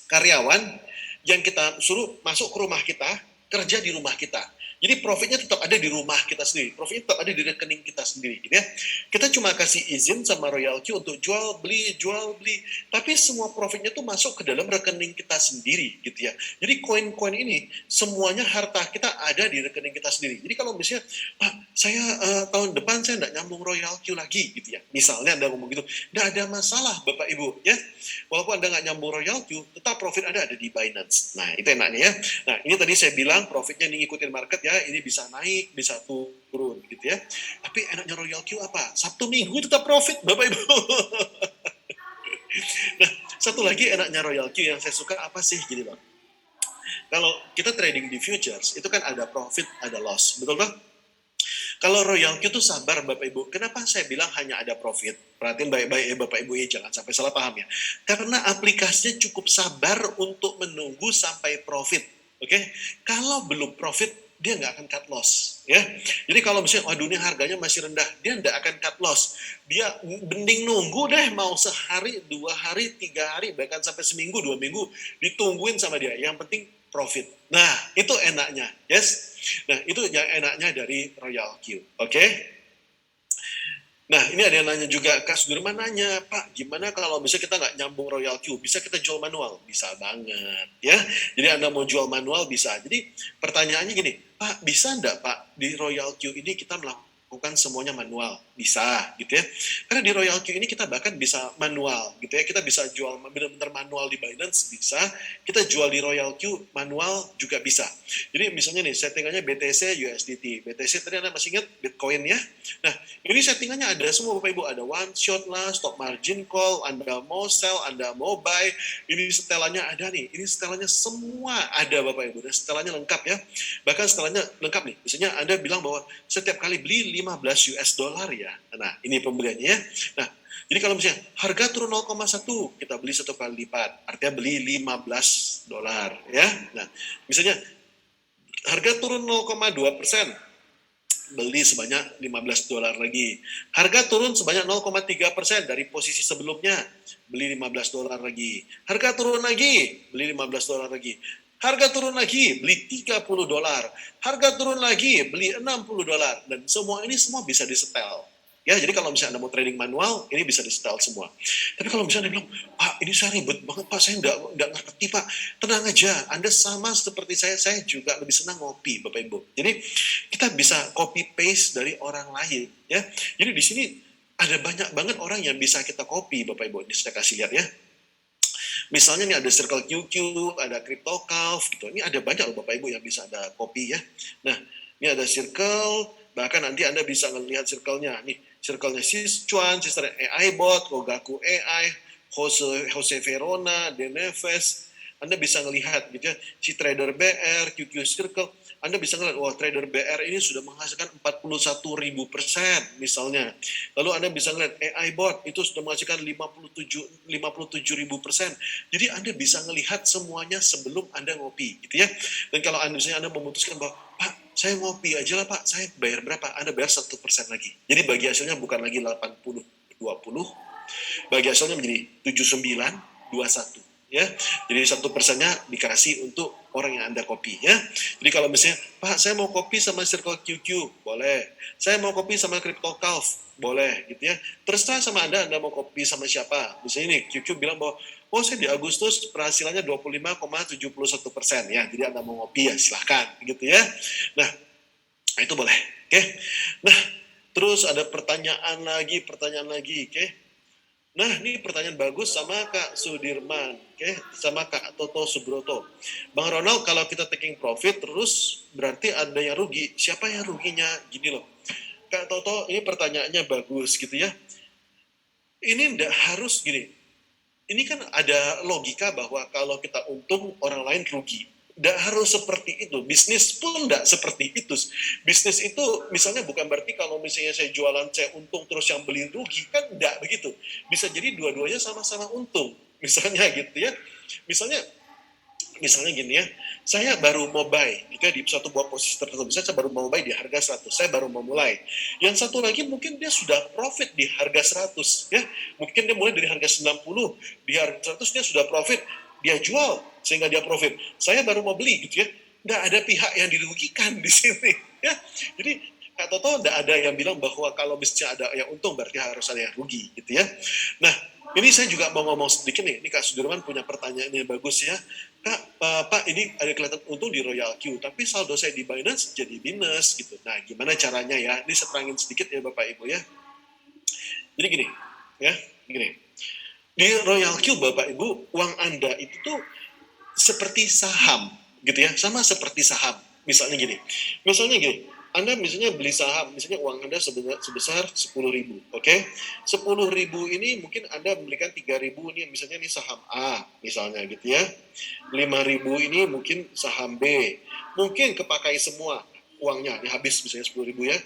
karyawan yang kita suruh masuk ke rumah kita, kerja di rumah kita. Jadi profitnya tetap ada di rumah kita sendiri. Profitnya tetap ada di rekening kita sendiri. Gitu ya. Kita cuma kasih izin sama Royal Q untuk jual beli. Tapi semua profitnya tuh masuk ke dalam rekening kita sendiri. Gitu ya. Jadi koin-koin ini semuanya harta kita ada di rekening kita sendiri. Jadi kalau misalnya, Pak, saya tahun depan saya nggak nyambung Royal Q lagi. Gitu ya. Misalnya Anda ngomong gitu. Nggak ada masalah Bapak Ibu. Ya. Walaupun Anda nggak nyambung Royal Q, tetap profit Anda ada di Binance. Nah itu enaknya ya. Nah ini tadi saya bilang profitnya ini ngikutin market ya, ini bisa naik, bisa turun gitu ya. Tapi enaknya Royal Q apa? Sabtu Minggu tetap profit Bapak Ibu. Nah, satu lagi enaknya Royal Q yang saya suka apa sih gini Bang. Kalau kita trading di futures, itu kan ada profit, ada loss. Betul Bang? Kalau Royal Q itu sabar Bapak Ibu. Kenapa saya bilang hanya ada profit? Perhatiin baik-baik ya Bapak Ibu ya, jangan sampai salah paham ya. Karena aplikasinya cukup sabar untuk menunggu sampai profit. Oke? Kalau belum profit, dia nggak akan cut loss. Ya. Jadi kalau misalnya, waduh ini harganya masih rendah, dia nggak akan cut loss. Dia mending nunggu deh, mau sehari, 2 hari, 3 hari, bahkan sampai seminggu, 2 minggu, ditungguin sama dia. Yang penting profit. Nah, itu enaknya. Yes? Nah, itu yang enaknya dari Royal Q. Oke? Nah, ini ada yang nanya juga, Kak Sudirman nanya, Pak, gimana kalau misalnya kita nggak nyambung Royal Q, bisa kita jual manual? Bisa banget, ya. Jadi Anda mau jual manual, bisa. Jadi pertanyaannya gini, Pak, bisa nggak Pak, di Royal Q ini kita melakukan semuanya manual? Bisa, gitu ya. Karena di Royal Q ini kita bahkan bisa manual, gitu ya. Kita bisa jual benar-benar manual di Binance, bisa. Kita jual di Royal Q, manual juga bisa. Jadi misalnya nih, settingannya BTC, USDT. BTC tadi Anda masih ingat Bitcoin ya? Nah, ini settingannya ada semua Bapak Ibu. Ada one shot lah, stop margin call, Anda mau sell, Anda mau buy. Ini setelannya ada nih. Ini setelannya semua ada Bapak Ibu. Dan setelannya lengkap ya. Bahkan setelannya lengkap nih. Misalnya Anda bilang bahwa setiap kali beli 15 US dollar ya. Nah, ini pembeliannya ya. Nah, jadi kalau misalnya harga turun 0,1, kita beli 1 kali lipat. Artinya beli 15 dolar ya. Nah, misalnya Harga turun 0,2%, beli sebanyak $15 lagi. Harga turun sebanyak 0,3% dari posisi sebelumnya, beli $15 lagi. Harga turun lagi, beli $15 lagi. Harga turun lagi, beli $30. Harga turun lagi, beli $60. Dan semua ini semua bisa disetel. Ya, jadi kalau misalnya Anda mau trading manual, ini bisa di-setel semua. Tapi kalau misalnya Anda bilang, Pak, ini saya ribet banget, Pak, saya nggak ngerti, Pak. Tenang aja, Anda sama seperti saya juga lebih senang ngopi, Bapak Ibu. Jadi kita bisa copy paste dari orang lain, ya. Jadi di sini ada banyak banget orang yang bisa kita copy, Bapak Ibu. Ini saya kasih lihat ya. Misalnya nih ada Circle QQ, ada CryptoCalf gitu. Ini ada banyak loh Bapak Ibu yang bisa Anda copy ya. Nah, ini ada Circle, bahkan nanti Anda bisa ngelihat circle-nya. Nih, circle-nya Sichuan, Sister AI Bot, Gogaku AI, Jose Verona, Deneves. Anda bisa ngelihat gitu ya, si Trader BR, QQ Circle, Anda bisa ngelihat, wah Trader BR ini sudah menghasilkan 41.000% misalnya. Lalu Anda bisa ngelihat AI Bot itu sudah menghasilkan 57.000%. Jadi Anda bisa ngelihat semuanya sebelum Anda ngopi gitu ya. Dan kalau misalnya Anda memutuskan bahwa, Pak, saya ngopi aja lah Pak, saya bayar berapa? Anda bayar 1% lagi. Jadi bagi hasilnya bukan lagi 80-20, bagi hasilnya menjadi 79-21. Ya, jadi 1%-nya dikasih untuk orang yang Anda kopi ya. Jadi kalau misalnya, Pak, saya mau kopi sama Circle QQ, boleh. Saya mau kopi sama CryptoCalf, boleh gitu ya. Terserah sama Anda mau kopi sama siapa. Misalnya ini QQ bilang bahwa, oh saya di Agustus penghasilannya 25,71% ya. Jadi Anda mau ngopi ya silahkan gitu ya. Nah, itu boleh. Oke. Nah, terus ada pertanyaan lagi, oke. Nah, ini pertanyaan bagus sama Kak Sudirman, oke, sama Kak Toto Subroto. Bang Ronald, kalau kita taking profit terus berarti ada yang rugi. Siapa yang ruginya? Gini loh. Kak Toto, ini pertanyaannya bagus gitu ya. Ini enggak harus gini. Ini kan ada logika bahwa kalau kita untung, orang lain rugi. Nggak harus seperti itu. Bisnis pun nggak seperti itu. Bisnis itu misalnya bukan berarti kalau misalnya saya jualan, saya untung terus yang beli rugi. Kan nggak begitu. Bisa jadi dua-duanya sama-sama untung. Misalnya gitu ya. Misalnya gini ya, saya baru mau buy, jika di suatu buah posisi tertentu, misalnya saya baru mau buy di harga 100, saya baru mau mulai. Yang satu lagi mungkin dia sudah profit di harga 100, ya. Mungkin dia mulai dari harga 90, di harga 100 dia sudah profit, dia jual sehingga dia profit. Saya baru mau beli gitu ya. Nggak ada pihak yang dirugikan di sini, ya. Jadi Kak Toto nggak ada yang bilang bahwa kalau misalnya ada yang untung berarti harus ada yang rugi gitu ya. Nah, ini saya juga mau ngomong sedikit nih. Ini Kak Sudirman punya pertanyaan yang bagus ya. Kak, Pak, ini ada kelihatan untung di Royal Q, tapi saldo saya di Binance jadi minus gitu. Nah, gimana caranya ya? Ini saya terangin sedikit ya Bapak Ibu ya. Jadi gini, ya, gini. Di Royal Q Bapak Ibu, uang Anda itu tuh seperti saham gitu ya, sama seperti saham. Misalnya gini, Anda misalnya beli saham, misalnya uang Anda sebesar 10.000, oke? 10.000 ini mungkin Anda membelikan 3.000 ini misalnya ini saham A, misalnya gitu ya. 5.000 ini mungkin saham B. Mungkin kepakai semua uangnya, ini habis misalnya 10.000 ya.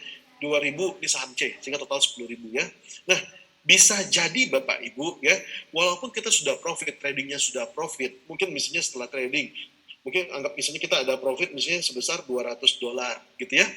2.000 di saham C, sehingga total 10.000 ya. Nah, bisa jadi Bapak Ibu ya, walaupun kita sudah profit, tradingnya sudah profit, mungkin misalnya setelah trading, mungkin anggap misalnya kita ada profit misalnya sebesar $200 gitu ya.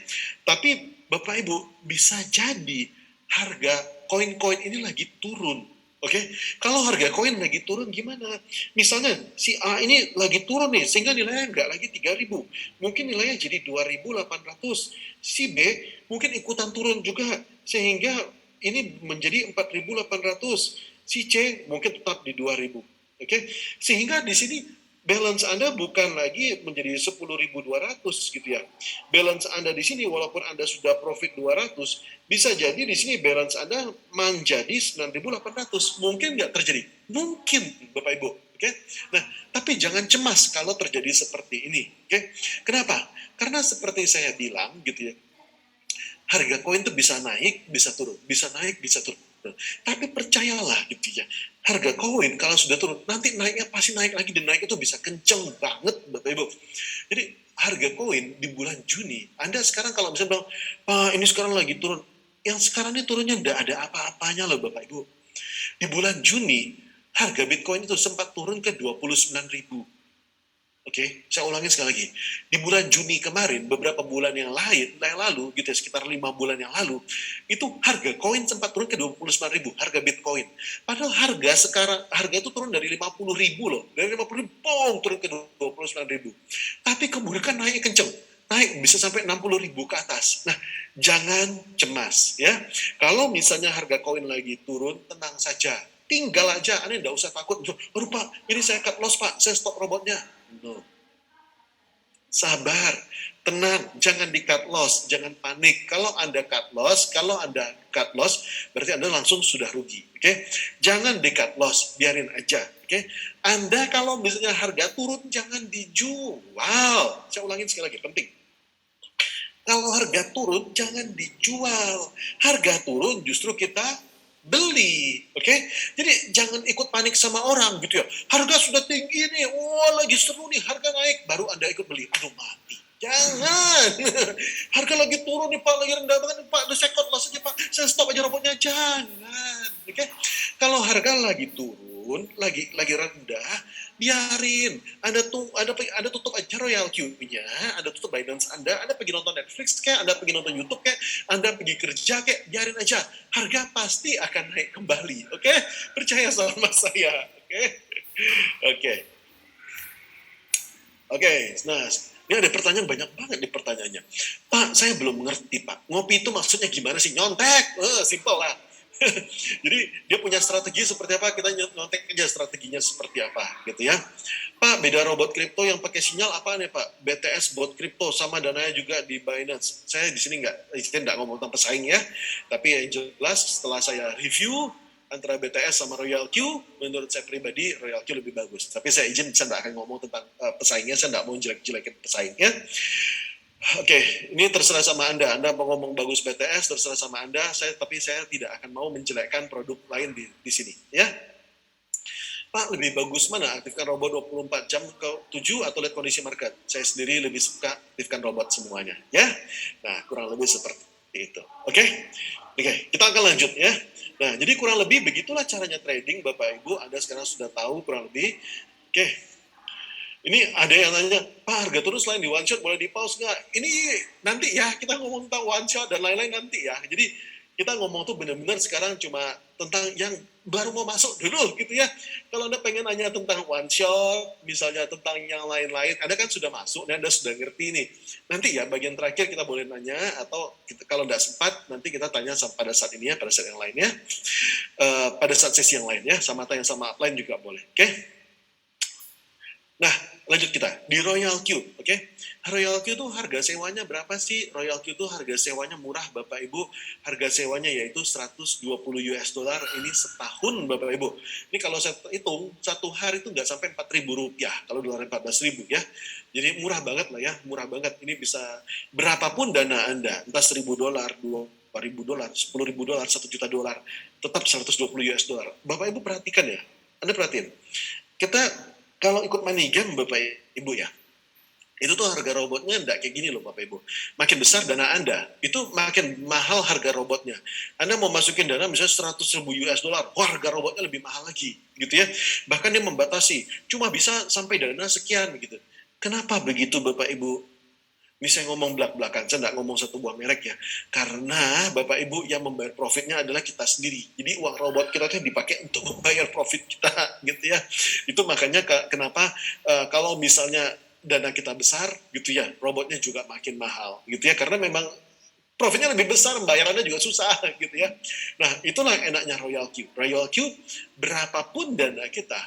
Tapi Bapak Ibu bisa jadi harga koin-koin ini lagi turun. Oke, kalau harga koin lagi turun gimana? Misalnya si A ini lagi turun nih, sehingga nilainya nggak lagi 3.000, mungkin nilainya jadi 2.800. Si B mungkin ikutan turun juga, sehingga ini menjadi 4.800. Si C mungkin tetap di 2.000. Oke, sehingga di sini balance Anda bukan lagi menjadi 10.200 gitu ya. Balance Anda di sini walaupun Anda sudah profit 200, bisa jadi di sini balance Anda menjadi 9.800. Mungkin nggak terjadi? Mungkin, Bapak Ibu. Oke. Nah, tapi jangan cemas kalau terjadi seperti ini. Oke. Kenapa? Karena seperti saya bilang gitu ya, harga koin itu bisa naik, bisa turun, bisa naik, bisa turun. Tapi percayalah gitu ya, harga koin kalau sudah turun, nanti naiknya pasti naik lagi, dan naik itu bisa kenceng banget Bapak Ibu. Jadi harga koin di bulan Juni, Anda sekarang kalau misalnya bilang, Pak ini sekarang lagi turun, yang sekarang ini turunnya tidak ada apa-apanya loh Bapak Ibu. Di bulan Juni, harga Bitcoin itu sempat turun ke 29.000. Oke, saya ulangin sekali lagi. Di bulan Juni kemarin, beberapa bulan yang lalu, gitu ya, sekitar 5 bulan yang lalu, itu harga koin sempat turun ke 29.000, harga Bitcoin. Padahal harga itu turun dari 50.000 loh. Dari 50.000, pong, turun ke 29.000. Tapi kemudian kan naik kenceng. Naik bisa sampai 60.000 ke atas. Nah, jangan cemas ya. Kalau misalnya harga koin lagi turun, tenang saja. Tinggal aja, Anda tidak usah takut. Aduh Pak, ini saya cut loss Pak, saya stop robotnya. No. Sabar, tenang, jangan di cut loss, jangan panik. Kalau Anda cut loss, berarti Anda langsung sudah rugi. Oke? Jangan di cut loss, biarin aja. Oke? Anda kalau misalnya harga turun, jangan dijual. Saya ulangin sekali lagi, penting. Kalau harga turun, jangan dijual. Harga turun justru kita beli, oke? Jadi jangan ikut panik sama orang gitu ya. Harga sudah tinggi nih, wah lagi seru nih, harga naik, baru Anda ikut beli. Aduh mati. Jangan. Harga lagi turun nih Pak, lagi rendah banget nih Pak, udah saya cut loss aja Pak, saya stop aja robotnya. Jangan, oke? Kalau harga lagi turun, lagi rendah, biarin. Anda tutup aja Royal Q-nya, Anda tutup Binance Anda pergi nonton Netflix kayak, Anda pergi nonton YouTube kayak, Anda pergi kerja kayak, biarin aja. Harga pasti akan naik kembali, oke? Percaya sama saya, oke? Oke. Oke, nah ini ada pertanyaan banyak banget nih pertanyaannya. Pak, saya belum mengerti Pak. Ngopi itu maksudnya gimana sih? Nyontek, simple lah. Jadi dia punya strategi seperti apa, kita nyontek aja strateginya seperti apa, gitu ya. Pak, beda robot kripto yang pakai sinyal apa nih Pak? BTS bot kripto sama dananya juga di Binance. Saya di sini nggak ngomong tentang pesaing ya, tapi yang jelas setelah saya review antara BTS sama Royal Q, menurut saya pribadi Royal Q lebih bagus. Tapi saya tidak akan ngomong tentang pesaingnya, saya tidak mau jelek-jelekin pesaingnya. Oke, ini terserah sama Anda. Anda mau ngomong bagus BTS, terserah sama Anda. Tapi saya tidak akan mau menjelekkan produk lain di sini, ya. Pak, lebih bagus mana? Aktifkan robot 24 jam ke 7 atau lihat kondisi market? Saya sendiri lebih suka aktifkan robot semuanya, ya. Nah, kurang lebih seperti itu. Oke? Oke, kita akan lanjut ya. Nah, jadi kurang lebih begitulah caranya trading, Bapak Ibu. Anda sekarang sudah tahu kurang lebih. Oke. Ini ada yang nanya, Pak, harga turun selain di one shot boleh di pause nggak? Ini nanti ya, kita ngomong tentang one shot dan lain-lain nanti ya. Jadi kita ngomong tuh benar-benar sekarang cuma tentang yang baru mau masuk dulu gitu ya. Kalau Anda pengen nanya tentang one shot, misalnya tentang yang lain-lain, Anda kan sudah masuk dan Anda sudah ngerti nih. Nanti ya bagian terakhir kita boleh nanya, atau kalau tidak sempat nanti kita tanya pada saat ini ya, pada saat yang lainnya, pada saat sesi yang lainnya, sama tanya sama upline juga boleh. Oke? Nah, lanjut kita di Royal Q, oke? Royal Q itu harga sewanya berapa sih? Royal Q itu harga sewanya murah, Bapak Ibu. Harga sewanya yaitu 120 US dollar ini setahun, Bapak Ibu. Ini kalau saya hitung satu hari itu nggak sampai 4.000 rupiah, kalau dolar 14.000 ya. Jadi murah banget lah ya, murah banget. Ini bisa berapapun dana Anda, entah 1.000 dolar, 2.000 dolar, 10.000 dolar, 1 juta dolar, tetap 120 US dollar. Bapak Ibu perhatikan ya, Anda perhatiin. Kita kalau ikut money game Bapak Ibu ya, itu tuh harga robotnya enggak kayak gini loh Bapak Ibu. Makin besar dana Anda, itu makin mahal harga robotnya. Anda mau masukin dana misalnya 100.000 US dollar, wah harga robotnya lebih mahal lagi gitu ya. Bahkan dia membatasi, cuma bisa sampai dana sekian gitu. Kenapa begitu Bapak Ibu? Ini saya ngomong belak-belakan, saya nggak ngomong satu buah merek ya. Karena Bapak Ibu yang membayar profitnya adalah kita sendiri. Jadi uang robot kita tuh dipakai untuk membayar profit kita gitu ya. Itu makanya kenapa kalau misalnya dana kita besar gitu ya, robotnya juga makin mahal gitu ya. Karena memang profitnya lebih besar, bayarannya juga susah gitu ya. Nah itulah enaknya Royal Q. Royal Q berapapun dana kita,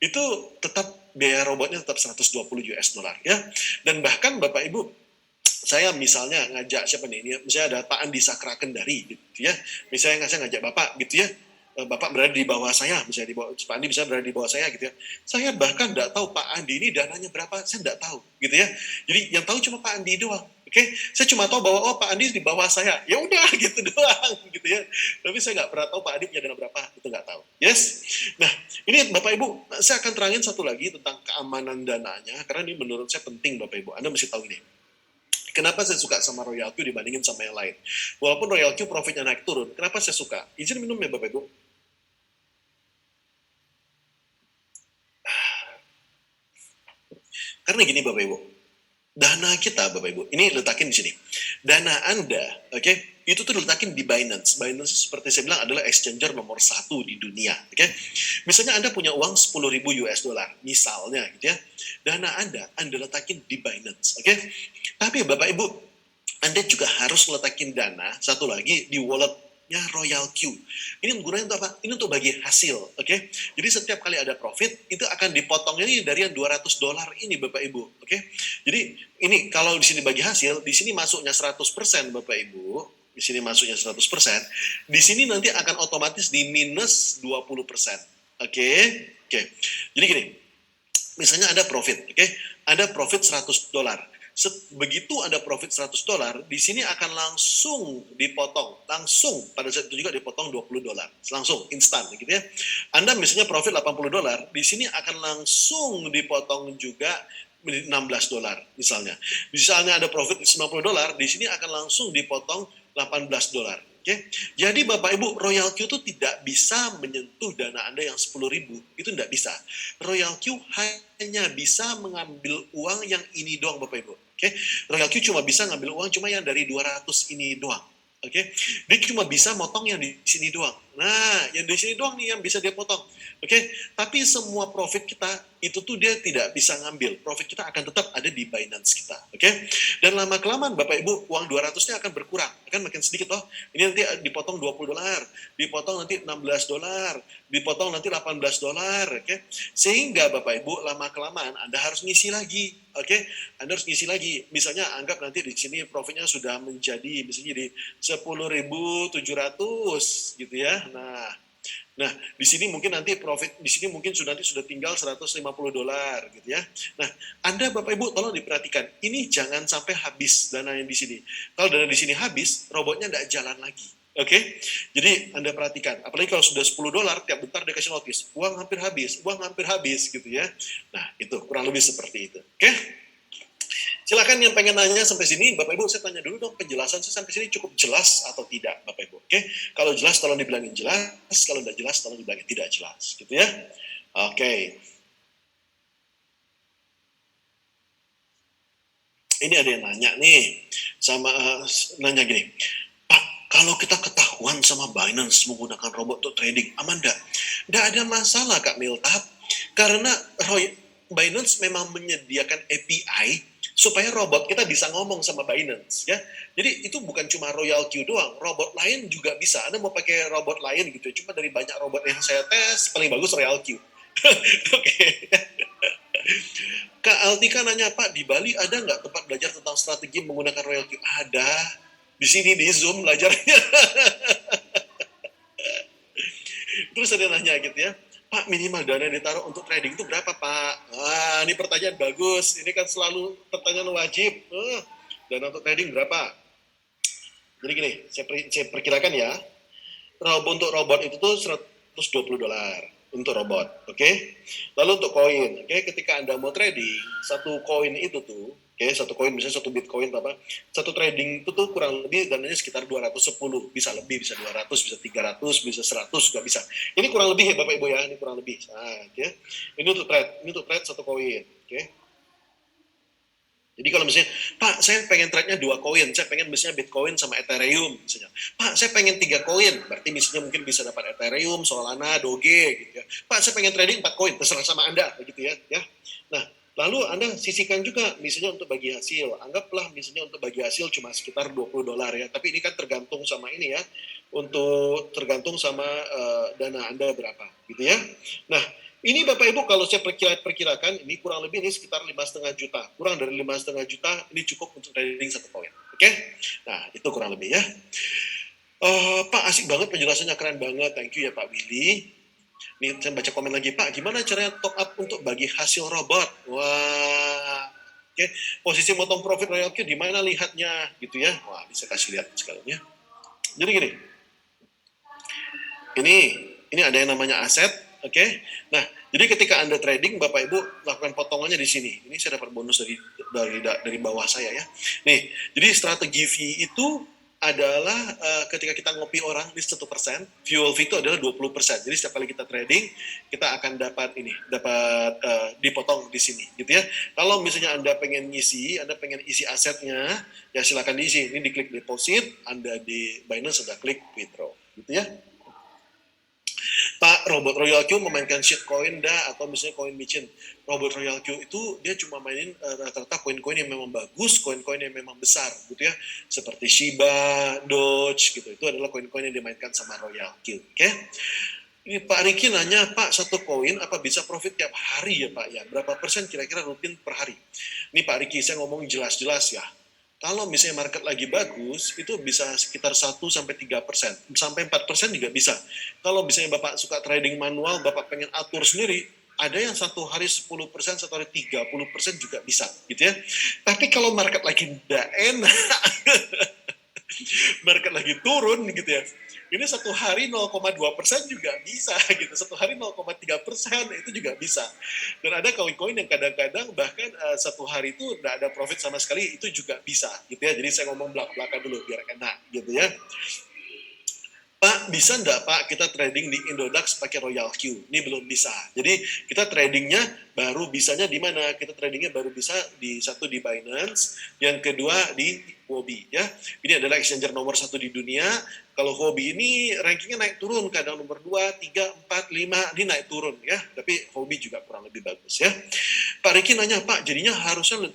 itu tetap biaya robotnya tetap 120 US dollar ya. Dan bahkan Bapak Ibu, saya misalnya ngajak siapa nih, ini misalnya ada Pak Andi Sakra Kendari gitu ya, misalnya saya ngajak Bapak gitu ya, Bapak berada di bawah saya, misalnya di bawah Pak Andi bisa berada di bawah saya gitu ya, saya bahkan nggak tahu Pak Andi ini dananya berapa, saya nggak tahu gitu ya, jadi yang tahu cuma Pak Andi doang. Oke, saya cuma tahu bahwa oh Pak Andi di bawah saya, ya udah gitu doang gitu ya. Tapi saya nggak pernah tahu Pak Andi punya dana berapa, itu nggak tahu. Yes. Nah, ini Bapak Ibu, saya akan terangin satu lagi tentang keamanan dananya, karena ini menurut saya penting Bapak Ibu. Anda mesti tahu ini. Kenapa saya suka sama Royal Q dibandingin sama yang lain? Walaupun Royal Q profitnya naik turun, kenapa saya suka? Izin minum ya Bapak Ibu. Karena gini Bapak Ibu, dana kita Bapak Ibu, ini letakin di sini. Dana Anda, oke, itu tuh letakin di Binance. Binance seperti saya bilang adalah exchanger nomor 1 di dunia, oke. Misalnya Anda punya uang 10.000 US dollar, misalnya gitu ya. Dana Anda letakin di Binance, oke. Tapi Bapak Ibu, Anda juga harus letakin dana satu lagi di walletnya Royal Q. Ini gunanya untuk apa? Ini untuk bagi hasil, oke? Jadi setiap kali ada profit, itu akan dipotongnya ini dari yang $200 ini Bapak Ibu, oke? Jadi ini kalau di sini bagi hasil, di sini masuknya 100% Bapak Ibu, di sini masuknya 100%, di sini nanti akan otomatis di minus 20%, oke? Oke. Jadi gini, misalnya ada profit, oke? Ada profit $100. Begitu ada profit $100, di sini akan langsung dipotong, langsung pada saat itu juga dipotong $20, langsung instan gitu ya. Anda misalnya profit $80, di sini akan langsung dipotong juga $16 misalnya. Misalnya ada profit $90, di sini akan langsung dipotong $18. Oke, jadi Bapak Ibu, Royal Q itu tidak bisa menyentuh dana Anda yang 10.000, itu tidak bisa. Royal Q hanya bisa mengambil uang yang ini doang Bapak Ibu. Oke, Royal Q cuma bisa ngambil uang cuma yang dari 200 ini doang. Oke, dia cuma bisa motong yang di sini doang. Nah, yang di sini doang nih yang bisa dia potong. Oke, tapi semua profit kita itu tuh dia tidak bisa ngambil. Profit kita akan tetap ada di Binance kita. Oke, dan lama kelamaan Bapak Ibu uang 200-nya akan berkurang, akan makin sedikit loh. Ini nanti dipotong $20, dipotong nanti $16, dipotong nanti $18. Oke, sehingga Bapak Ibu lama kelamaan Anda harus ngisi lagi. Oke, Anda harus ngisi lagi. Misalnya anggap nanti di sini profitnya sudah menjadi misalnya di 10.700 gitu ya. Nah, di sini mungkin nanti profit di sini mungkin sudah tinggal $150 gitu ya. Nah, Anda Bapak Ibu tolong diperhatikan. Ini jangan sampai habis dana yang di sini. Kalau dana di sini habis, robotnya tidak jalan lagi. Oke, jadi Anda perhatikan. Apalagi kalau sudah $10, tiap bentar dia kasih notis, uang hampir habis gitu ya. Nah, itu kurang lebih seperti itu. Oke. Silakan yang pengen nanya sampai sini, Bapak Ibu, saya tanya dulu dong, penjelasan saya sampai sini cukup jelas atau tidak, Bapak Ibu. Oke, kalau jelas tolong dibilangin jelas, kalau tidak jelas tolong dibilangin tidak jelas, gitu ya. Oke. Ini ada yang nanya nih, nanya gini, Pak, kalau kita ketahuan sama Binance menggunakan robot untuk trading, aman enggak? Enggak ada masalah, Kak Miltab, karena Binance memang menyediakan API supaya robot kita bisa ngomong sama Binance ya. Jadi itu bukan cuma Royal Q doang, robot lain juga bisa. Anda mau pakai robot lain gitu, cuma dari banyak robot yang saya tes paling bagus Royal Q. Oke. Kak Altika nanya, Pak, di Bali ada nggak tempat belajar tentang strategi menggunakan Royal Q? Ada. Di sini di Zoom belajarnya. Terus ada nanya gitu ya, Pak, minimal dana yang ditaruh untuk trading itu berapa, Pak? Wah, ini pertanyaan bagus. Ini kan selalu pertanyaan wajib. Dana untuk trading berapa? Jadi gini, saya perkirakan ya, untuk robot itu tuh $120 untuk robot, oke? Lalu untuk koin, oke? Ketika Anda mau trading, satu koin itu tuh, oke, satu koin misalnya satu Bitcoin apa, satu trading itu tuh kurang lebih dananya sekitar 210, bisa lebih, bisa 200, bisa 300, bisa 100 juga bisa. Ini kurang lebih ya Bapak Ibu ya, ini kurang lebih. Nah, oke. Ini untuk trade satu koin, oke? Jadi kalau misalnya, Pak, saya pengen trade-nya 2 koin, saya pengen misalnya Bitcoin sama Ethereum, misalnya. Pak, saya pengen 3 koin, berarti misalnya mungkin bisa dapat Ethereum, Solana, Doge, gitu ya. Pak, saya pengen trading 4 koin, terserah sama Anda, begitu ya. Nah, lalu Anda sisihkan juga misalnya untuk bagi hasil. Anggaplah misalnya untuk bagi hasil cuma sekitar $20 ya, tapi ini kan tergantung sama ini ya, tergantung sama dana Anda berapa, gitu ya. Nah, ini Bapak Ibu kalau saya perkirakan ini kurang lebih ini sekitar 5,5 juta. Kurang dari 5,5 juta ini cukup untuk trading satu koin. Oke? Nah, itu kurang lebih ya. Pak, asik banget penjelasannya, keren banget. Thank you ya Pak Willy. Nih saya baca komen lagi, Pak, gimana caranya top up untuk bagi hasil robot? Wah. Oke, posisi motong profit Royal Q di mana lihatnya gitu ya. Wah, bisa kasih lihat sekalian ya. Jadi gini. Ini ada yang namanya aset. Oke, nah jadi ketika Anda trading, Bapak Ibu lakukan potongannya di sini. Ini saya dapat bonus dari bawah saya ya. Nih, jadi strategi V itu adalah ketika kita ngopi orang di 1%, fuel fee itu adalah 20%. Jadi setiap kali kita trading, kita akan dapat dipotong di sini, gitu ya. Kalau misalnya Anda pengen isi asetnya, ya silakan diisi. Ini diklik deposit, Anda di Binance sudah klik withdraw, gitu ya. Pak, Robot Royal Q memainkan shitcoin atau misalnya coin micin. Robot Royal Q itu dia cuma mainin rata-rata koin-koin yang memang bagus, koin-koin yang memang besar gitu ya. Seperti Shiba, Doge gitu. Itu adalah koin-koin yang dimainkan sama Royal Q. Oke. Ini Pak Riki nanya, Pak, satu koin apa bisa profit tiap hari ya Pak ya? Berapa persen kira-kira rutin per hari? Ini Pak Riki, saya ngomong jelas-jelas ya. Kalau misalnya market lagi bagus, itu bisa sekitar 1-3%, sampai 4% juga bisa. Kalau misalnya Bapak suka trading manual, Bapak pengen atur sendiri, ada yang satu hari 10%, satu hari 30% juga bisa, gitu ya. Tapi kalau market lagi tidak enak, market lagi turun, gitu ya, ini satu hari 0,2% juga bisa gitu, satu hari 0,3% itu juga bisa. Dan ada koin-koin yang kadang-kadang bahkan satu hari itu tidak ada profit sama sekali, itu juga bisa gitu ya. Jadi saya ngomong belak-belakan dulu biar enak gitu ya. Pak, bisa enggak Pak kita trading di Indodax pakai Royal Q? Ini belum bisa. Jadi kita tradingnya baru bisanya di mana? Kita tradingnya baru bisa di satu di Binance, yang kedua di Huobi ya. Ini adalah exchanger nomor 1 di dunia. Kalau Huobi ini rankingnya naik turun, kadang nomor 2, 3, 4, 5 ini naik turun ya. Tapi Huobi juga kurang lebih bagus ya. Pak Riki nanya, Pak, jadinya harusnya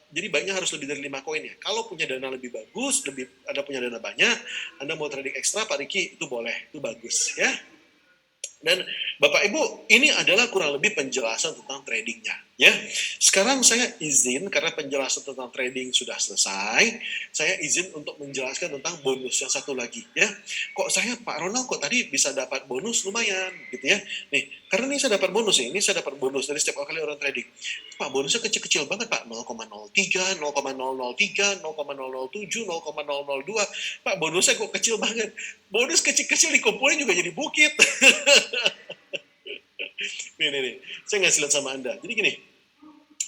jadi baiknya harus lebih dari 5 koin ya. Kalau punya dana lebih bagus, Anda punya dana banyak, Anda mau trading ekstra, Pak Riki, itu boleh, itu bagus ya. Dan Bapak Ibu, ini adalah kurang lebih penjelasan tentang tradingnya. Ya, sekarang saya izin karena penjelasan tentang trading sudah selesai, saya izin untuk menjelaskan tentang bonus yang satu lagi. Ya, kok saya Pak Ronald kok tadi bisa dapat bonus lumayan, gitu ya? Nih, karena ini saya dapat bonus ya, ini saya dapat bonus dari setiap kali orang trading. Pak, bonusnya kecil-kecil banget Pak, 0,03, 0,003, 0,007, 0,002. Pak, bonusnya kok kecil banget. Bonus kecil-kecil dikumpulin juga jadi bukit. nih, saya ngasih lihat sama Anda. Jadi gini,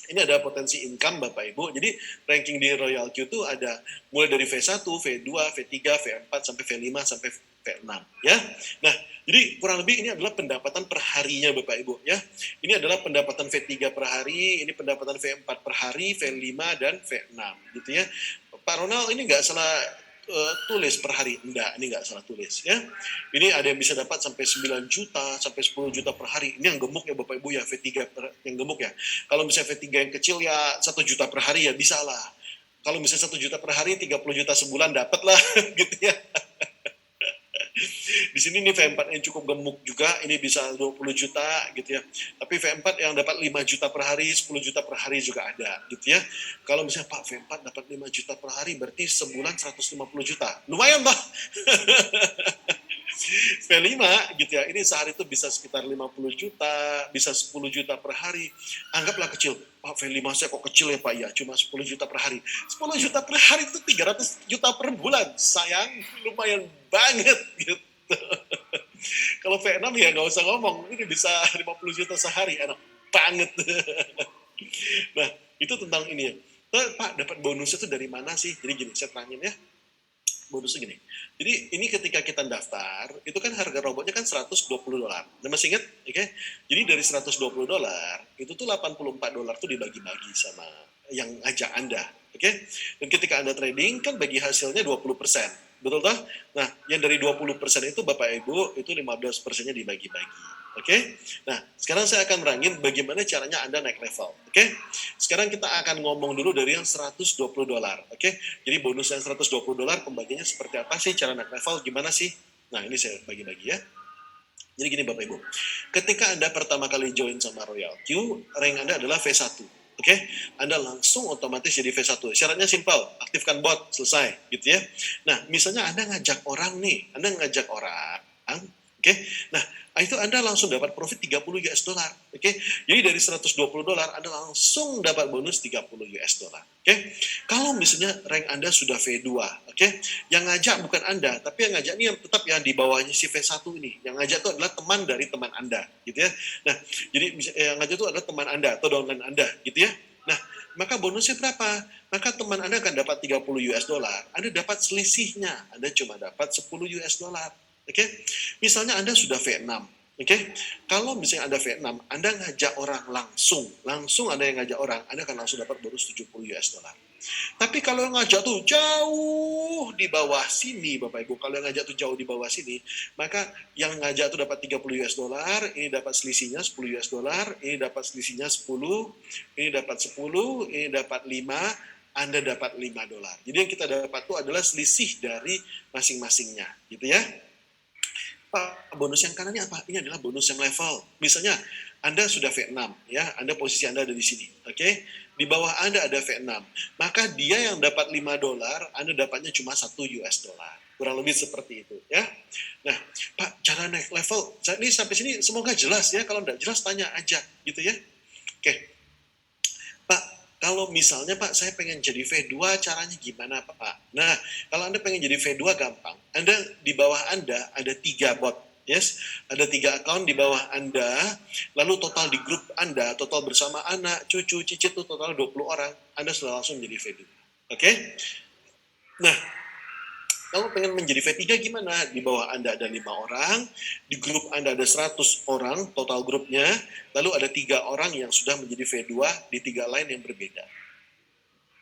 ini ada potensi income Bapak Ibu. Jadi ranking di Royal Q itu ada mulai dari V1, V2, V3, V4, sampai V5, sampai V6. Ya. Nah, jadi kurang lebih ini adalah pendapatan per harinya Bapak Ibu. Ya. Ini adalah pendapatan V3 per hari, ini pendapatan V4 per hari, V5, dan V6. Gitu ya. Pak Ronald ini nggak salah tulis per hari. Enggak, ini nggak salah tulis ya. Ini ada yang bisa dapat sampai 9 juta, sampai 10 juta per hari. Ini yang gemuk ya Bapak Ibu ya, V3 yang gemuk ya. Kalau misalnya V3 yang kecil ya 1 juta per hari ya bisa lah. Kalau misalnya 1 juta per hari, 30 juta sebulan dapat lah gitu ya. Di sini nih V4 yang cukup gemuk juga, ini bisa 20 juta gitu ya. Tapi V4 yang dapat 5 juta per hari, 10 juta per hari juga ada gitu ya. Kalau misalnya Pak V4 dapat 5 juta per hari, berarti sebulan 150 juta. Lumayan Pak. V5 gitu ya, ini sehari itu bisa sekitar 50 juta, bisa 10 juta per hari. Anggaplah kecil. Pak, V5 saya kok kecil ya Pak ya, cuma 10 juta per hari. 10 juta per hari itu 300 juta per bulan. Sayang, lumayan banget gitu. Kalau V6 ya nggak usah ngomong, ini bisa 50 juta sehari, enak banget. Nah, itu tentang ini ya. Nah, Pak, dapat bonusnya itu dari mana sih? Jadi gini, saya terangin ya. Bonusnya gini. Jadi ini ketika kita daftar, itu kan harga robotnya kan $120. Anda masih ingat? Oke? Okay? Jadi dari $120, itu tuh $84 tuh dibagi-bagi sama yang ngajak Anda. Oke? Okay? Dan ketika Anda trading, kan bagi hasilnya 20%. Betul tak? Nah, yang dari 20% itu Bapak Ibu, itu 15%-nya dibagi-bagi. Oke? Okay? Nah, sekarang saya akan merangin bagaimana caranya Anda naik level. Oke? Okay? Sekarang kita akan ngomong dulu dari yang $120. Oke? Okay? Jadi bonus yang $120 pembagiannya seperti apa sih? Cara naik level gimana sih? Nah, ini saya bagi-bagi ya. Jadi gini Bapak Ibu. Ketika Anda pertama kali join sama Royal Q, rank Anda adalah V1. Oke, Anda langsung otomatis jadi V1. Syaratnya simpel, aktifkan bot, selesai, gitu ya. Nah, misalnya Anda ngajak orang nih, oke. Nah, itu Anda langsung dapat profit 30 US dollar, oke. Jadi dari $120 Anda langsung dapat bonus 30 US dollar, oke. Kalau misalnya rank Anda sudah V2, oke. Yang ngajak bukan Anda, tapi yang ngajak ini yang tetap yang di bawahnya si V1 ini. Yang ngajak itu adalah teman dari teman Anda, gitu ya. Nah, jadi yang ngajak itu adalah teman Anda atau downline Anda, gitu ya. Nah, maka bonusnya berapa? Maka teman Anda akan dapat 30 US dollar, Anda dapat selisihnya, Anda cuma dapat 10 US dollar. Oke? Misalnya Anda sudah V6, oke? Kalau misalnya Anda V6, Anda ngajak orang langsung Anda yang ngajak orang, Anda akan langsung dapat bonus 70 US dollar. Tapi kalau yang ngajak tuh jauh di bawah sini, Bapak Ibu, kalau yang ngajak tuh jauh di bawah sini, maka yang ngajak tuh dapat 30 US dollar, ini dapat selisihnya 10 US dollar, ini dapat selisihnya 10, ini dapat 10, ini dapat 5, Anda dapat 5 dolar. Jadi yang kita dapat tuh adalah selisih dari masing-masingnya, gitu ya. Pak, bonus yang kanannya apa? Ini adalah bonus yang level. Misalnya, Anda sudah V6, ya, Anda posisi Anda ada di sini, oke? Di bawah Anda ada V6, maka dia yang dapat 5 dolar, Anda dapatnya cuma 1 US dollar. Kurang lebih seperti itu, ya. Nah, Pak, cara naik level, ini sampai sini semoga jelas ya, kalau tidak jelas tanya aja, gitu ya. Oke, Pak, kalau misalnya Pak, saya pengen jadi V2, caranya gimana Pak? Nah, kalau Anda pengen jadi V2 gampang. Anda di bawah Anda ada 3 bot. Yes, ada 3 account di bawah Anda, lalu total di grup Anda, total bersama anak, cucu, cicit itu total 20 orang, Anda sudah langsung menjadi V2. Oke? Nah, kalau pengen menjadi V3 gimana? Di bawah Anda ada 5 orang, di grup Anda ada 100 orang total grupnya, lalu ada 3 orang yang sudah menjadi V2 di 3 line yang berbeda.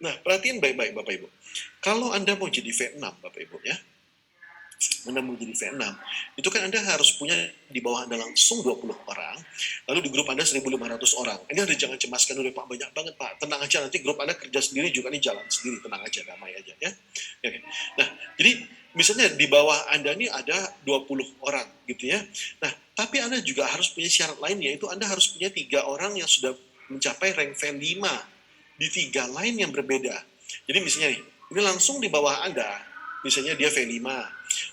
Nah, perhatiin baik-baik Bapak Ibu. Kalau Anda mau jadi V6 Bapak Ibu ya, Anda mau jadi V6, itu kan Anda harus punya di bawah Anda langsung 20 orang, lalu di grup Anda 1.500 orang. Ini Anda jangan cemaskan dulu, Pak, banyak banget, Pak. Tenang aja, nanti grup Anda kerja sendiri juga nih, jalan sendiri, tenang aja, damai aja, ya. Oke. Nah, jadi misalnya di bawah Anda ini ada 20 orang, gitu ya. Nah, tapi Anda juga harus punya syarat lain, yaitu Anda harus punya 3 orang yang sudah mencapai rank V5 di 3 line yang berbeda. Jadi misalnya nih, ini langsung di bawah Anda, misalnya dia V5.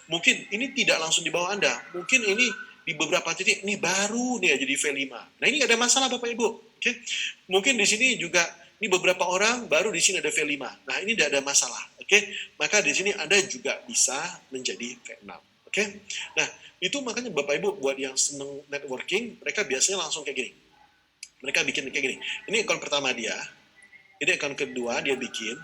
Mungkin ini tidak langsung di bawah Anda. Mungkin ini di beberapa titik, ini baru nih jadi V5. Nah ini ada masalah Bapak Ibu. Oke? Mungkin di sini juga, ini beberapa orang baru di sini ada V5. Nah ini tidak ada masalah. Oke? Maka di sini Anda juga bisa menjadi V6. Oke? Nah itu makanya Bapak Ibu buat yang seneng networking, mereka biasanya langsung kayak gini. Mereka bikin kayak gini. Ini akun pertama dia. Ini akun kedua dia bikin.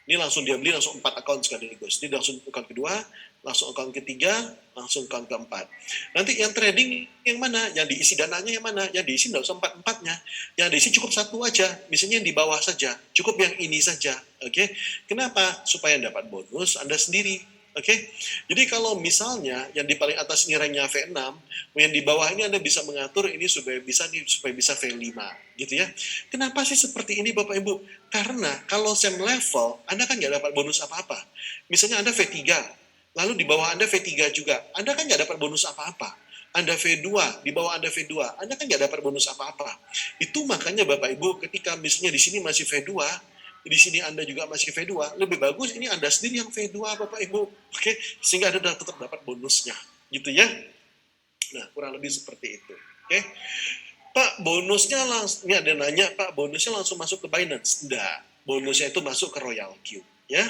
Ini langsung dia beli langsung 4 akun sekaligus. Ini langsung akun kedua, langsung akun ketiga, langsung akun keempat. Nanti yang trading yang mana? Yang diisi dananya yang mana? Yang diisi tidak usah 4-4-nya. Yang diisi cukup 1 aja. Misalnya yang di bawah saja. Cukup yang ini saja. Oke? Kenapa? Supaya dapat bonus Anda sendiri. Oke? Jadi kalau misalnya yang di paling atas ini ranknya V6, yang di bawah ini Anda bisa mengatur ini supaya bisa V5 gitu ya. Kenapa sih seperti ini Bapak Ibu? Karena kalau same level, Anda kan nggak dapat bonus apa-apa. Misalnya Anda V3, lalu di bawah Anda V3 juga, Anda kan nggak dapat bonus apa-apa. Anda V2, di bawah Anda V2, Anda kan nggak dapat bonus apa-apa. Itu makanya Bapak Ibu, ketika misalnya di sini masih V2, di sini Anda juga masih V2, lebih bagus ini Anda sendiri yang V2 Bapak Ibu. Oke, sehingga Anda tetap dapat bonusnya. Gitu ya. Nah, kurang lebih seperti itu. Oke. Pak, bonusnya langsung, ini ada nanya, Pak, bonusnya langsung masuk ke Binance? Enggak, bonusnya itu masuk ke Royal Q. Ya.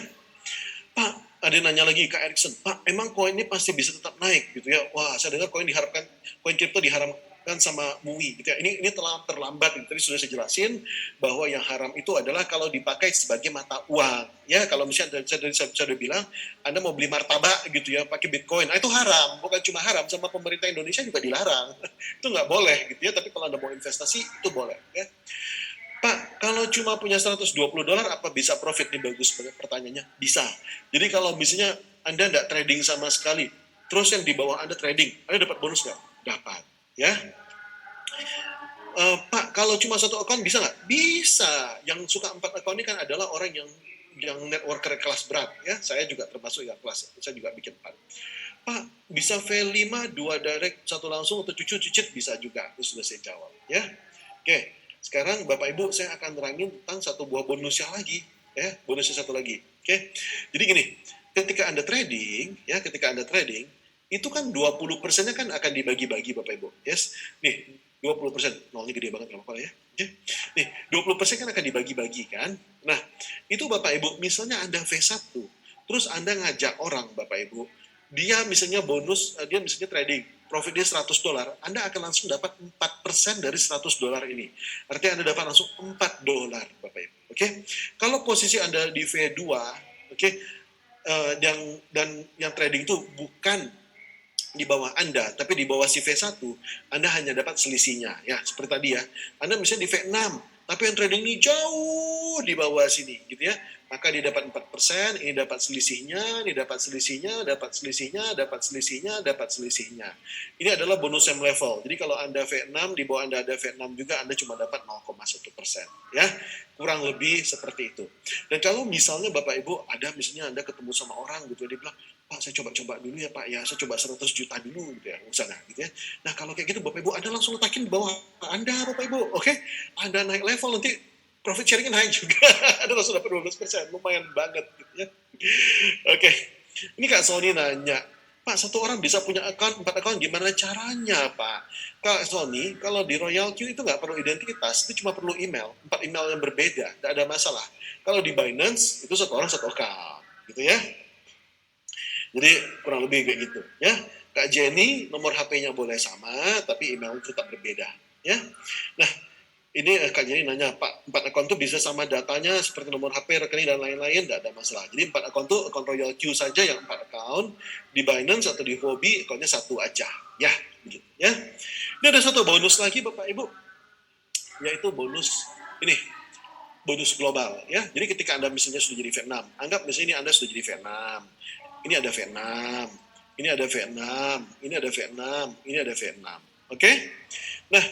Pak, ada nanya lagi ke Erickson, Pak, emang koin ini pasti bisa tetap naik gitu ya? Wah, saya dengar koin kripto diharamkan sama MUI gitu ya. Ini terlambat gitu. Tadi sudah saya jelasin bahwa yang haram itu adalah kalau dipakai sebagai mata uang. Ya, kalau misalnya saya sudah bilang, Anda mau beli martabak gitu ya, pakai Bitcoin. Nah, itu haram. Bukan cuma haram, sama pemerintah Indonesia juga dilarang. Itu nggak boleh gitu ya, tapi kalau Anda mau investasi, itu boleh. Ya. Pak, kalau cuma punya 120 dolar, apa bisa profit? Nih bagus banget pertanyaannya. Bisa. Jadi kalau misalnya Anda nggak trading sama sekali, terus yang di bawah Anda trading, Anda dapat bonus nggak? Dapat. Ya. Pak, kalau cuma 1 akun bisa nggak? Bisa. Yang suka 4 akun ini kan adalah orang yang networker kelas berat. Ya, saya juga termasuk ya kelas. Saya juga bikin 4. Pak, bisa V5, 2 direct, 1 langsung, atau cucu cicit bisa juga. Itu sudah saya jawab. Ya. Oke. Sekarang Bapak Ibu saya akan terangin tentang 1 buah bonusnya lagi. Ya, bonusnya 1 lagi. Oke. Jadi gini, ketika Anda trading, itu kan 20%-nya kan akan dibagi-bagi Bapak Ibu. Yes. Nih, 20%. Nolnya gede banget nggak apa-apa ya. Oke. Nih, 20% kan akan dibagi-bagi kan. Nah, itu Bapak Ibu, misalnya Anda V1, terus Anda ngajak orang Bapak Ibu, dia misalnya bonus, dia misalnya trading, profit dia 100 dolar, Anda akan langsung dapat 4% dari 100 dolar ini. Artinya Anda dapat langsung 4 dolar Bapak Ibu. Oke, kalau posisi Anda di V2, oke, dan yang trading itu bukan di bawah Anda, tapi di bawah si V1, Anda hanya dapat selisihnya. Ya, seperti tadi ya. Anda misalnya di V6, tapi yang trading ini jauh di bawah sini, gitu ya. Maka dia dapat 4%, ini dapat selisihnya, ini dapat selisihnya, dapat selisihnya, dapat selisihnya, dapat selisihnya. Ini adalah bonus same level. Jadi kalau Anda V6, di bawah Anda ada V6 juga, Anda cuma dapat 0,1%. Ya, kurang lebih seperti itu. Dan kalau misalnya Bapak Ibu ada misalnya Anda ketemu sama orang gitu, dia bilang, Pak, saya coba-coba dulu ya Pak, ya saya coba 100 juta dulu gitu ya, misalnya gitu ya. Nah kalau kayak gitu Bapak Ibu, Anda langsung letakin di bawah Anda Bapak Ibu, oke? Anda naik level nanti profit sharing naik juga, Anda langsung dapat 12%, lumayan banget gitu ya. Oke, ini Kak Sony nanya, Pak, satu orang bisa punya account, 4 account, gimana caranya Pak? Kak Sony, kalau di Royal Q itu nggak perlu identitas, itu cuma perlu email, 4 email yang berbeda, nggak ada masalah. Kalau di Binance, itu satu orang satu account, gitu ya. Jadi kurang lebih kayak gitu ya. Kak Jenny nomor HP-nya boleh sama tapi email tetap berbeda ya. Nah, ini Kak Jenny nanya, Pak, 4 akun tuh bisa sama datanya seperti nomor HP, rekening dan lain-lain, tidak ada masalah. Jadi 4 akun tuh akun Royal Q saja yang 4 akun, di Binance atau di Huobi akunnya satu aja. Ya, begitu ya. Ini ada satu bonus lagi Bapak Ibu, yaitu bonus ini, bonus global ya. Jadi ketika Anda misalnya sudah jadi V6, anggap misalnya ini Anda sudah jadi V6. Ini ada V6, ini ada V6, ini ada V6, ini ada V6. Oke? Nah,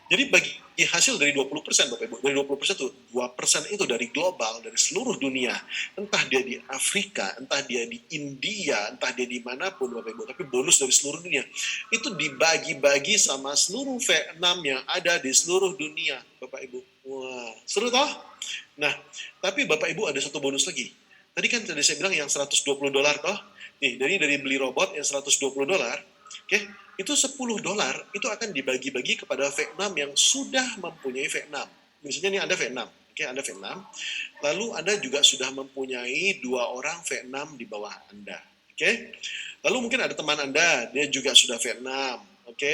jadi bagi hasil dari 20%, Bapak Ibu, dari 20% itu 2% itu dari global, dari seluruh dunia. Entah dia di Afrika, entah dia di India, entah dia dimanapun, Bapak Ibu, tapi bonus dari seluruh dunia. Itu dibagi-bagi sama seluruh V6 yang ada di seluruh dunia, Bapak Ibu. Wah, seru toh? Nah, tapi Bapak Ibu ada satu bonus lagi. Tadi kan tadi saya bilang yang $120 toh. Nih, dari beli robot yang $120, oke, itu $10 itu akan dibagi-bagi kepada V6 yang sudah mempunyai V6. Misalnya nih Anda V6, oke, Anda V6. Lalu Anda juga sudah mempunyai 2 orang V6 di bawah Anda, oke. Lalu mungkin ada teman Anda, dia juga sudah V6, oke.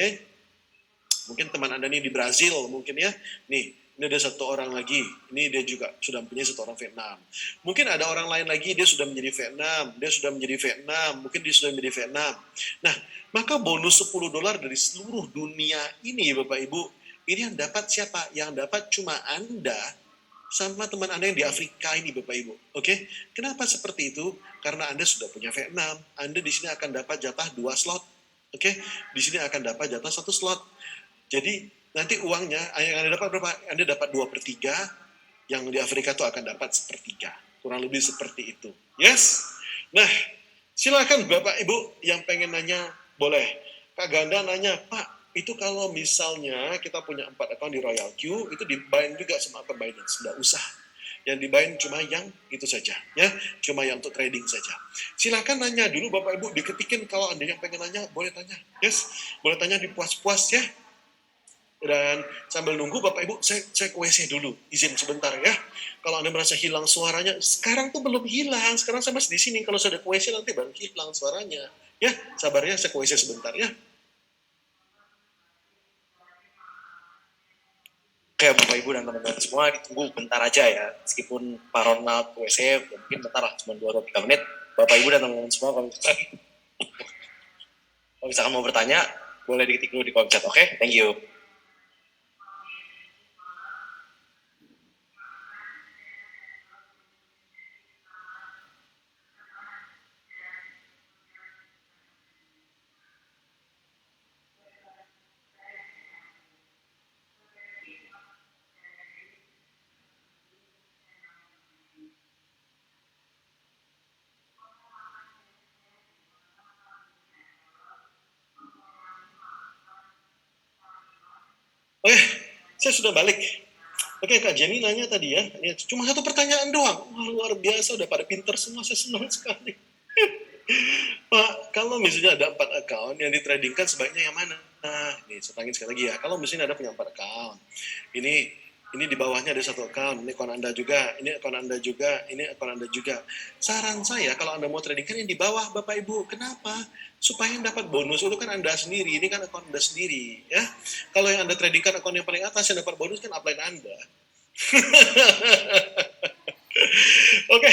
Mungkin teman Anda nih di Brazil mungkin ya. Nih, ini ada satu orang lagi, ini dia juga sudah mempunyai satu orang V6. Mungkin ada orang lain lagi, dia sudah menjadi V6, dia sudah menjadi V6, mungkin dia sudah menjadi V6. Nah, maka bonus $10 dari seluruh dunia ini Bapak Ibu, ini yang dapat siapa? Yang dapat cuma Anda sama teman Anda yang di Afrika ini Bapak Ibu. Oke? Kenapa seperti itu? Karena Anda sudah punya V6, Anda di sini akan dapat jatah 2 slot. Oke? Di sini akan dapat jatah 1 slot. Jadi nanti uangnya yang Anda dapat berapa? Anda dapat 2/3, yang di Afrika itu akan dapat 1/3. Kurang lebih seperti itu. Yes? Nah, silakan Bapak Ibu yang pengen nanya, boleh. Kak Ganda nanya, Pak, itu kalau misalnya kita punya 4 account di Royal Q, itu di-bind juga sama akun Binance. Nggak usah. Yang di-bind cuma yang itu saja. Ya, cuma yang untuk trading saja. Silakan nanya dulu Bapak Ibu, diketikin kalau Anda yang pengen nanya, boleh tanya. Yes? Boleh tanya di puas-puas ya. Dan sambil nunggu Bapak Ibu, saya ke WC dulu, izin sebentar ya. Kalau Anda merasa hilang suaranya, sekarang tuh belum hilang, sekarang saya masih di sini. Kalau sudah ke WC nanti baru hilang suaranya. Ya, sabarnya saya ke WC sebentar ya. Oke, Bapak Ibu dan teman-teman semua, ditunggu bentar aja ya. Meskipun Pak Ronald ke WC, mungkin bentar lah, cuma 2-3 menit. Bapak Ibu dan teman-teman semua, kalau misalkan mau bertanya, boleh diketik dulu di kolom chat, oke? Thank you. Oke, saya sudah balik. Oke, Kak Jenny nanya tadi ya, cuma satu pertanyaan doang. Wah, luar biasa, udah pada pinter semua, saya senang sekali. Pak, kalau misalnya ada 4 account yang ditradingkan sebaiknya yang mana? Nah, ini saya tanya sekali lagi ya. Kalau misalnya ada punya 4 account, ini di bawahnya ada 1 account, ini account Anda juga, ini account Anda juga, ini account Anda juga. Saran saya kalau Anda mau trading kan yang di bawah Bapak Ibu. Kenapa? Supaya yang dapat bonus itu kan Anda sendiri, ini kan account Anda sendiri ya. Kalau yang Anda tradingkan account yang paling atas yang dapat bonus kan upline Anda. Oke.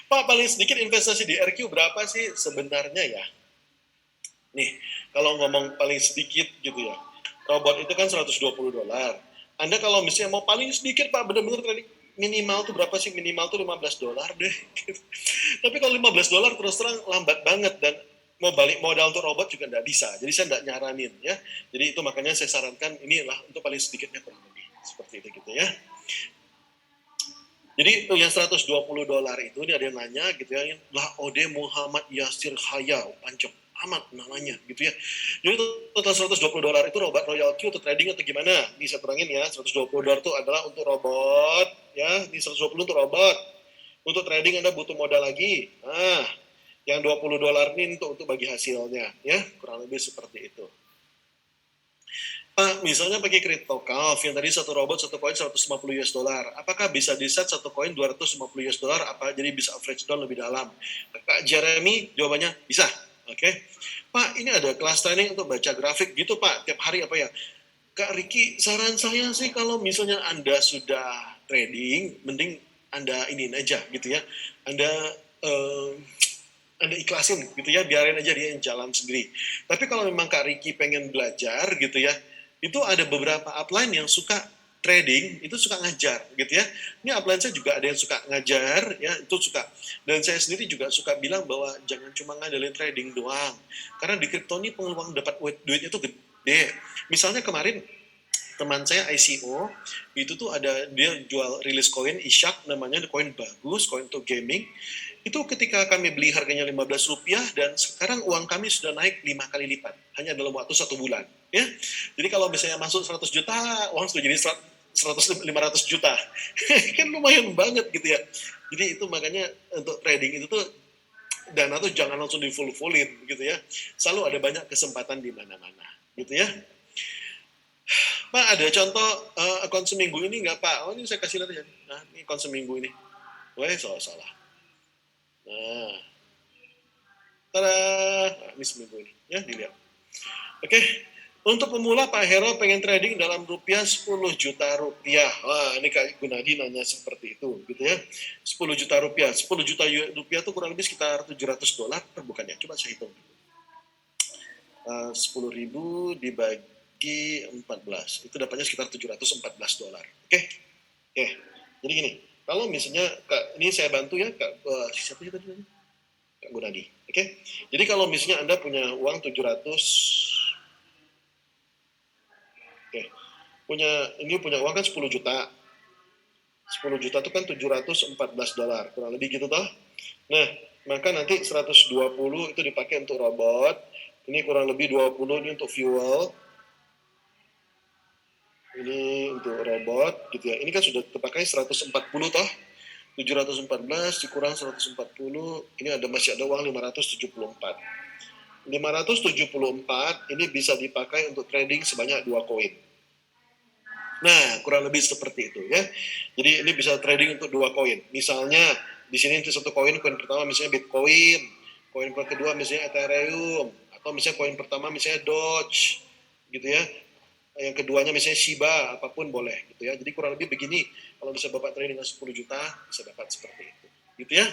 Pak, paling sedikit investasi di RQ berapa sih sebenarnya ya? Nih, kalau ngomong paling sedikit gitu ya, robot itu kan $120. Anda kalau misalnya mau paling sedikit Pak, benar-benar trading minimal tuh berapa sih? Minimal tuh $15 deh. Tapi kalau $15 terus terang lambat banget dan mau balik modal untuk robot juga nggak bisa. Jadi saya nggak nyaranin ya. Jadi itu makanya saya sarankan inilah untuk paling sedikitnya kurang lebih seperti itu gitu ya. Jadi yang $120 itu ini ada yang nanya gitu ya, lah Ode Muhammad Yasir Haya, panjang amat namanya gitu ya. Jadi total $120 itu robot Royal Q untuk trading atau gimana? Bisa terangin ya, $120 itu adalah untuk robot ya, ini 120 untuk robot. Untuk trading Anda butuh modal lagi. Nah, yang $20 ini untuk bagi hasilnya ya, kurang lebih seperti itu. Pak, misalnya pakai CryptoCalf yang tadi satu robot satu koin $150, apakah bisa di set satu koin $250? Apa jadi bisa average down lebih dalam? Kak Jeremy jawabannya bisa. Oke. Pak, ini ada kelas training untuk baca grafik gitu Pak, tiap hari apa ya? Kak Riki, saran saya sih kalau misalnya Anda sudah trading, mending Anda iniin aja gitu ya. Anda eh, anda ikhlasin gitu ya, biarin aja dia yang jalan sendiri. Tapi kalau memang Kak Riki pengen belajar gitu ya, itu ada beberapa upline yang suka trading, itu suka ngajar gitu ya. Ini upline saya juga ada yang suka ngajar ya, itu suka. Dan saya sendiri juga suka bilang bahwa jangan cuma ngandelin trading doang. Karena di kripto ini peluang dapat duit itu gede. Misalnya kemarin teman saya ICO itu tuh ada dia jual rilis koin Ishak namanya, koin bagus, koin untuk gaming. Itu ketika kami beli harganya Rp15 dan sekarang uang kami sudah naik 5 kali lipat hanya dalam waktu 1 bulan ya. Jadi kalau misalnya masuk 100 juta uang sudah jadi 500 juta. Kan lumayan banget gitu ya. Jadi itu makanya untuk trading itu tuh dana tuh jangan langsung di full-fullin gitu ya. Selalu ada banyak kesempatan di mana-mana gitu ya. Pak, ada contoh akun seminggu ini nggak Pak? Oh ini saya kasih lihat ya. Nah, ini akun seminggu ini. Wah, salah. Nah, tada! Nah, ini seminggu ini. Ya, dilihat. Oke. Untuk pemula Pak Hero pengen trading dalam rupiah 10 juta rupiah. Wah, ini Kak Gunadi nanya seperti itu gitu ya. 10 juta rupiah. 10 juta rupiah itu kurang lebih sekitar $700 bukannya? Coba saya hitung. 10.000 dibagi 14 itu dapatnya sekitar $714. Oke. Jadi gini, kalau misalnya ini saya bantu ya Kak, siapa sih tadi namanya? Kak Gunadi. Oke. Jadi kalau misalnya Anda punya uang 700, punya uang kan 10 juta. 10 juta itu kan $714, kurang lebih gitu toh. Nah, maka nanti 120 itu dipakai untuk robot. Ini kurang lebih 20 ini untuk fuel. Ini untuk robot gitu ya. Ini kan sudah terpakai 140 toh. 714 dikurang 140, ini masih ada uang 574. 574 ini bisa dipakai untuk trading sebanyak 2 koin. Nah, kurang lebih seperti itu ya. Jadi ini bisa trading untuk 2 koin. Misalnya di sini untuk satu koin pertama misalnya Bitcoin, koin kedua misalnya Ethereum, atau misalnya koin pertama misalnya Doge gitu ya. Yang keduanya misalnya Shiba, apapun boleh gitu ya. Jadi kurang lebih begini, kalau bisa Bapak trading dengan 10 juta, bisa dapat seperti itu. Gitu ya.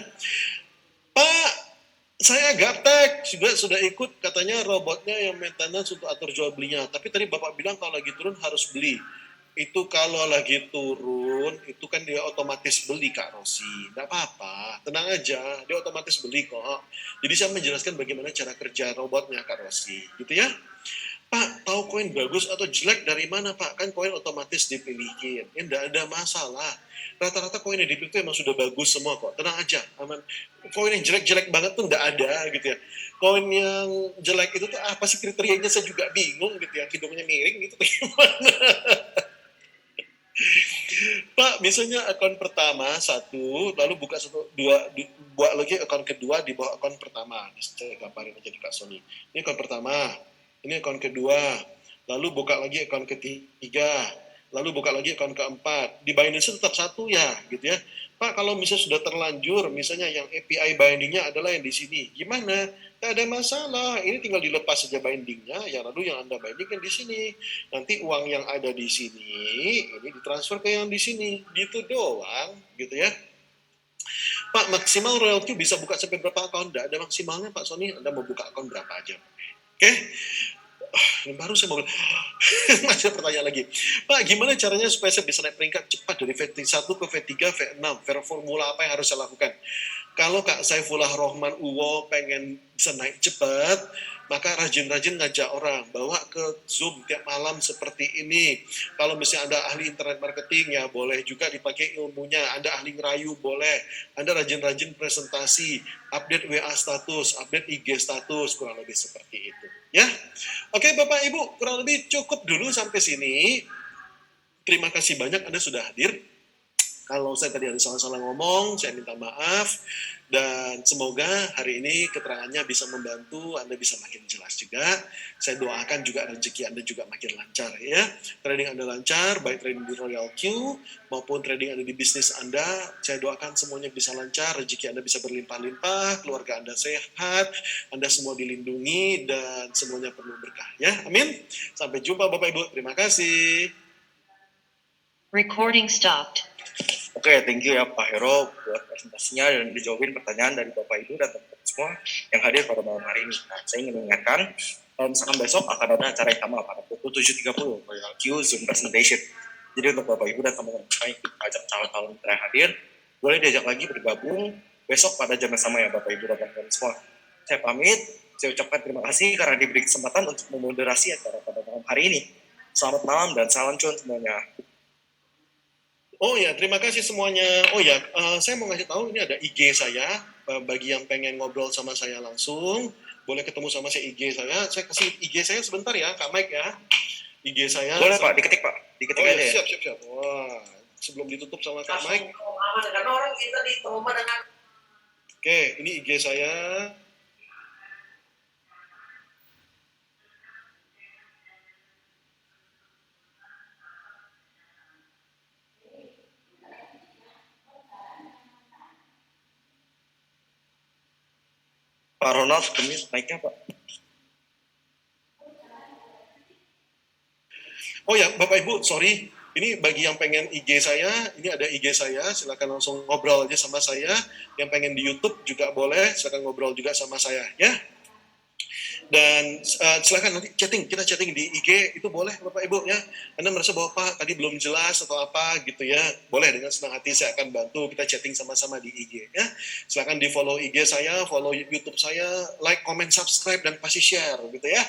Pak, saya gaptek, sudah ikut katanya robotnya yang maintenance untuk atur jual belinya. Tapi tadi Bapak bilang kalau lagi turun harus beli. Itu kalau lagi turun, itu kan dia otomatis beli Kak Rosi. Nggak apa-apa, tenang aja, dia otomatis beli kok. Jadi saya menjelaskan bagaimana cara kerja robotnya Kak Rosi. Gitu ya. Pak, tahu koin bagus atau jelek dari mana Pak? Kan koin otomatis dipilihin. Ya enggak ada masalah. Rata-rata koin yang dipilih itu emang sudah bagus semua kok. Tenang aja, aman. Koin yang jelek-jelek banget tuh enggak ada gitu ya. Koin yang jelek itu tuh apa sih kriterianya, saya juga bingung gitu ya. Hidungnya miring gitu gimana. Pak, misalnya akun pertama satu, lalu buka buat lagi akun kedua di bawah akun pertama. Saya gambarin aja di Kak Sony. Ini akun pertama, ini akun kedua, lalu buka lagi akun ketiga. lalu buka lagi akun keempat. Di Binance tetap satu ya, gitu ya. Pak, kalau misalnya sudah terlanjur, misalnya yang API bindingnya adalah yang di sini, gimana? Tidak ada masalah, ini tinggal dilepas saja bindingnya, yang lalu yang Anda binding kan di sini. Nanti uang yang ada di sini, ini ditransfer ke yang di sini, gitu doang, gitu ya. Pak, maksimal royalty bisa buka sampai berapa akun? Tidak ada maksimalnya Pak Sony, Anda mau buka akun berapa aja. Oke? Ini baru saya mau masih ada pertanyaan lagi. Pak, gimana caranya supaya saya bisa naik peringkat cepat dari V1 ke V3, V6? Formula apa yang harus saya lakukan? Kalau Kak Saifullah Rohman Uwo pengen bisa naik cepat, maka rajin-rajin ngajak orang, bawa ke Zoom tiap malam seperti ini. Kalau misalnya Anda ahli internet marketing, ya boleh juga dipakai ilmunya. Anda ahli ngerayu, boleh. Anda rajin-rajin presentasi, update WA status, update IG status, kurang lebih seperti itu. Ya, oke Bapak Ibu, kurang lebih cukup dulu sampai sini. Terima kasih banyak Anda sudah hadir. Kalau saya tadi ada salah-salah ngomong, saya minta maaf. Dan semoga hari ini keterangannya bisa membantu, Anda bisa makin jelas juga. Saya doakan juga rezeki Anda juga makin lancar ya. Trading Anda lancar, baik trading di Royal Q maupun trading Anda di bisnis Anda. Saya doakan semuanya bisa lancar, rezeki Anda bisa berlimpah-limpah, keluarga Anda sehat, Anda semua dilindungi, dan semuanya penuh berkah ya. Amin. Sampai jumpa Bapak Ibu. Terima kasih. Recording stopped. Oke, thank you ya Pak Hero buat presentasinya dan dijawabin pertanyaan dari Bapak Ibu dan teman-teman semua yang hadir pada malam hari ini. Nah, saya ingin mengingatkan, kalau misalkan besok akan ada acara yang sama pada pukul 7.30 Royal Q Zoom Presentation. Jadi untuk Bapak Ibu dan teman-teman semua yang ajak calon-calon yang hadir, boleh diajak lagi bergabung besok pada jam yang sama ya Bapak Ibu dan teman-teman semua. Saya pamit, saya ucapkan terima kasih karena diberi kesempatan untuk memoderasi acara pada malam hari ini. Selamat malam dan salam cuan semuanya. Oh ya, terima kasih semuanya. Oh ya, saya mau ngasih tahu ini ada IG saya. Bagi yang pengen ngobrol sama saya langsung, boleh ketemu sama saya IG saya. Saya kasih IG saya sebentar ya, Kak Mike ya. IG saya. Boleh Pak, diketik Pak. Diketik Oh ya, aja ya. siap. Wah, sebelum ditutup sama Kak Mike. Karena orang kita di rumah dengan. Oke, ini IG saya. Pak Ronald, kemis naiknya Pak. Oh ya, Bapak Ibu, sorry. Ini bagi yang pengen IG saya, ini ada IG saya, silakan langsung ngobrol aja sama saya. Yang pengen di YouTube juga boleh, silakan ngobrol juga sama saya, ya. Dan silakan nanti kita chatting di IG, itu boleh Bapak Ibu ya. Anda merasa bahwa Pak tadi belum jelas atau apa gitu ya, boleh, dengan senang hati saya akan bantu, kita chatting sama-sama di IG ya. Silakan di follow IG saya, follow YouTube saya, like, comment, subscribe, dan pasti share gitu ya.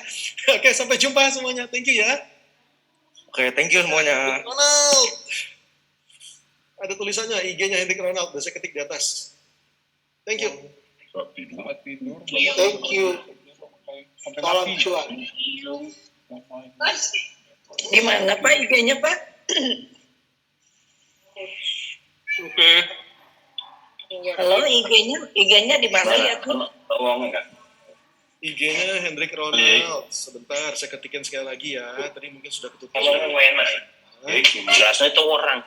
Oke, sampai jumpa semuanya, thank you ya. Oke, thank you semuanya. Ronald, ada tulisannya IG-nya Hendrik Ronald, udah saya ketik di atas. Thank you. Thank you. Salam cuan. Gimana Pak IG-nya Pak? Oke. Halo, IG-nya di mana ya Bu? Uang enggak? IG-nya Hendrik Ronald. Sebentar, saya ketikin sekali lagi ya. Tadi mungkin sudah ketutup. Kalau mau enak, jelasnya itu orang.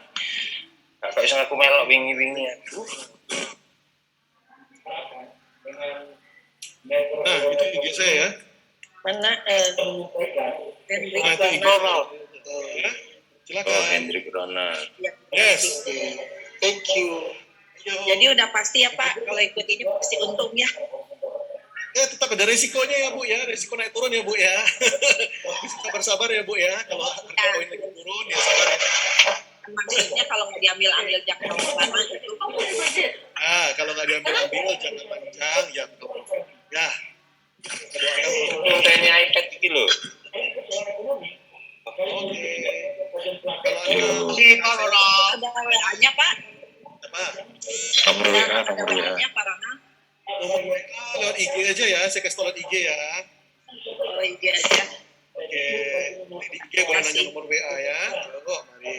Gak bisa aku melok wingi-wingi ya. Nah, itu IG saya ya. Mana Hendrik Nah, itu IG. Ronald. Ya, Oh, silakan. Hendrik Ronald. Yes. Thank you. Jadi udah pasti ya Pak, kalau ikut ini pasti untung ya. Ya, tetap ada resikonya ya Bu ya, resiko naik turun ya Bu ya. Sabar-sabar ya Bu ya, kalau harga koin lagi turun ya sabar ya. Maksudnya kalau nggak diambil jangka lama itu. Nah, kalau nggak diambil jangan panjang ya betul. Ya, kita doakan. Kontennya iPad itu loh. Oke. Kalau Si Pak Ronald. Ada WA-nya Pak? apa? Nomor WA, Ada nomor WA. WA-nya Pak Ronald? Nomor WA lewat IG aja ya, saya kasih tau lewat IG ya. Oh IG aja. Oke, di IG boleh nanya nomor WA ya. Monggo, mari.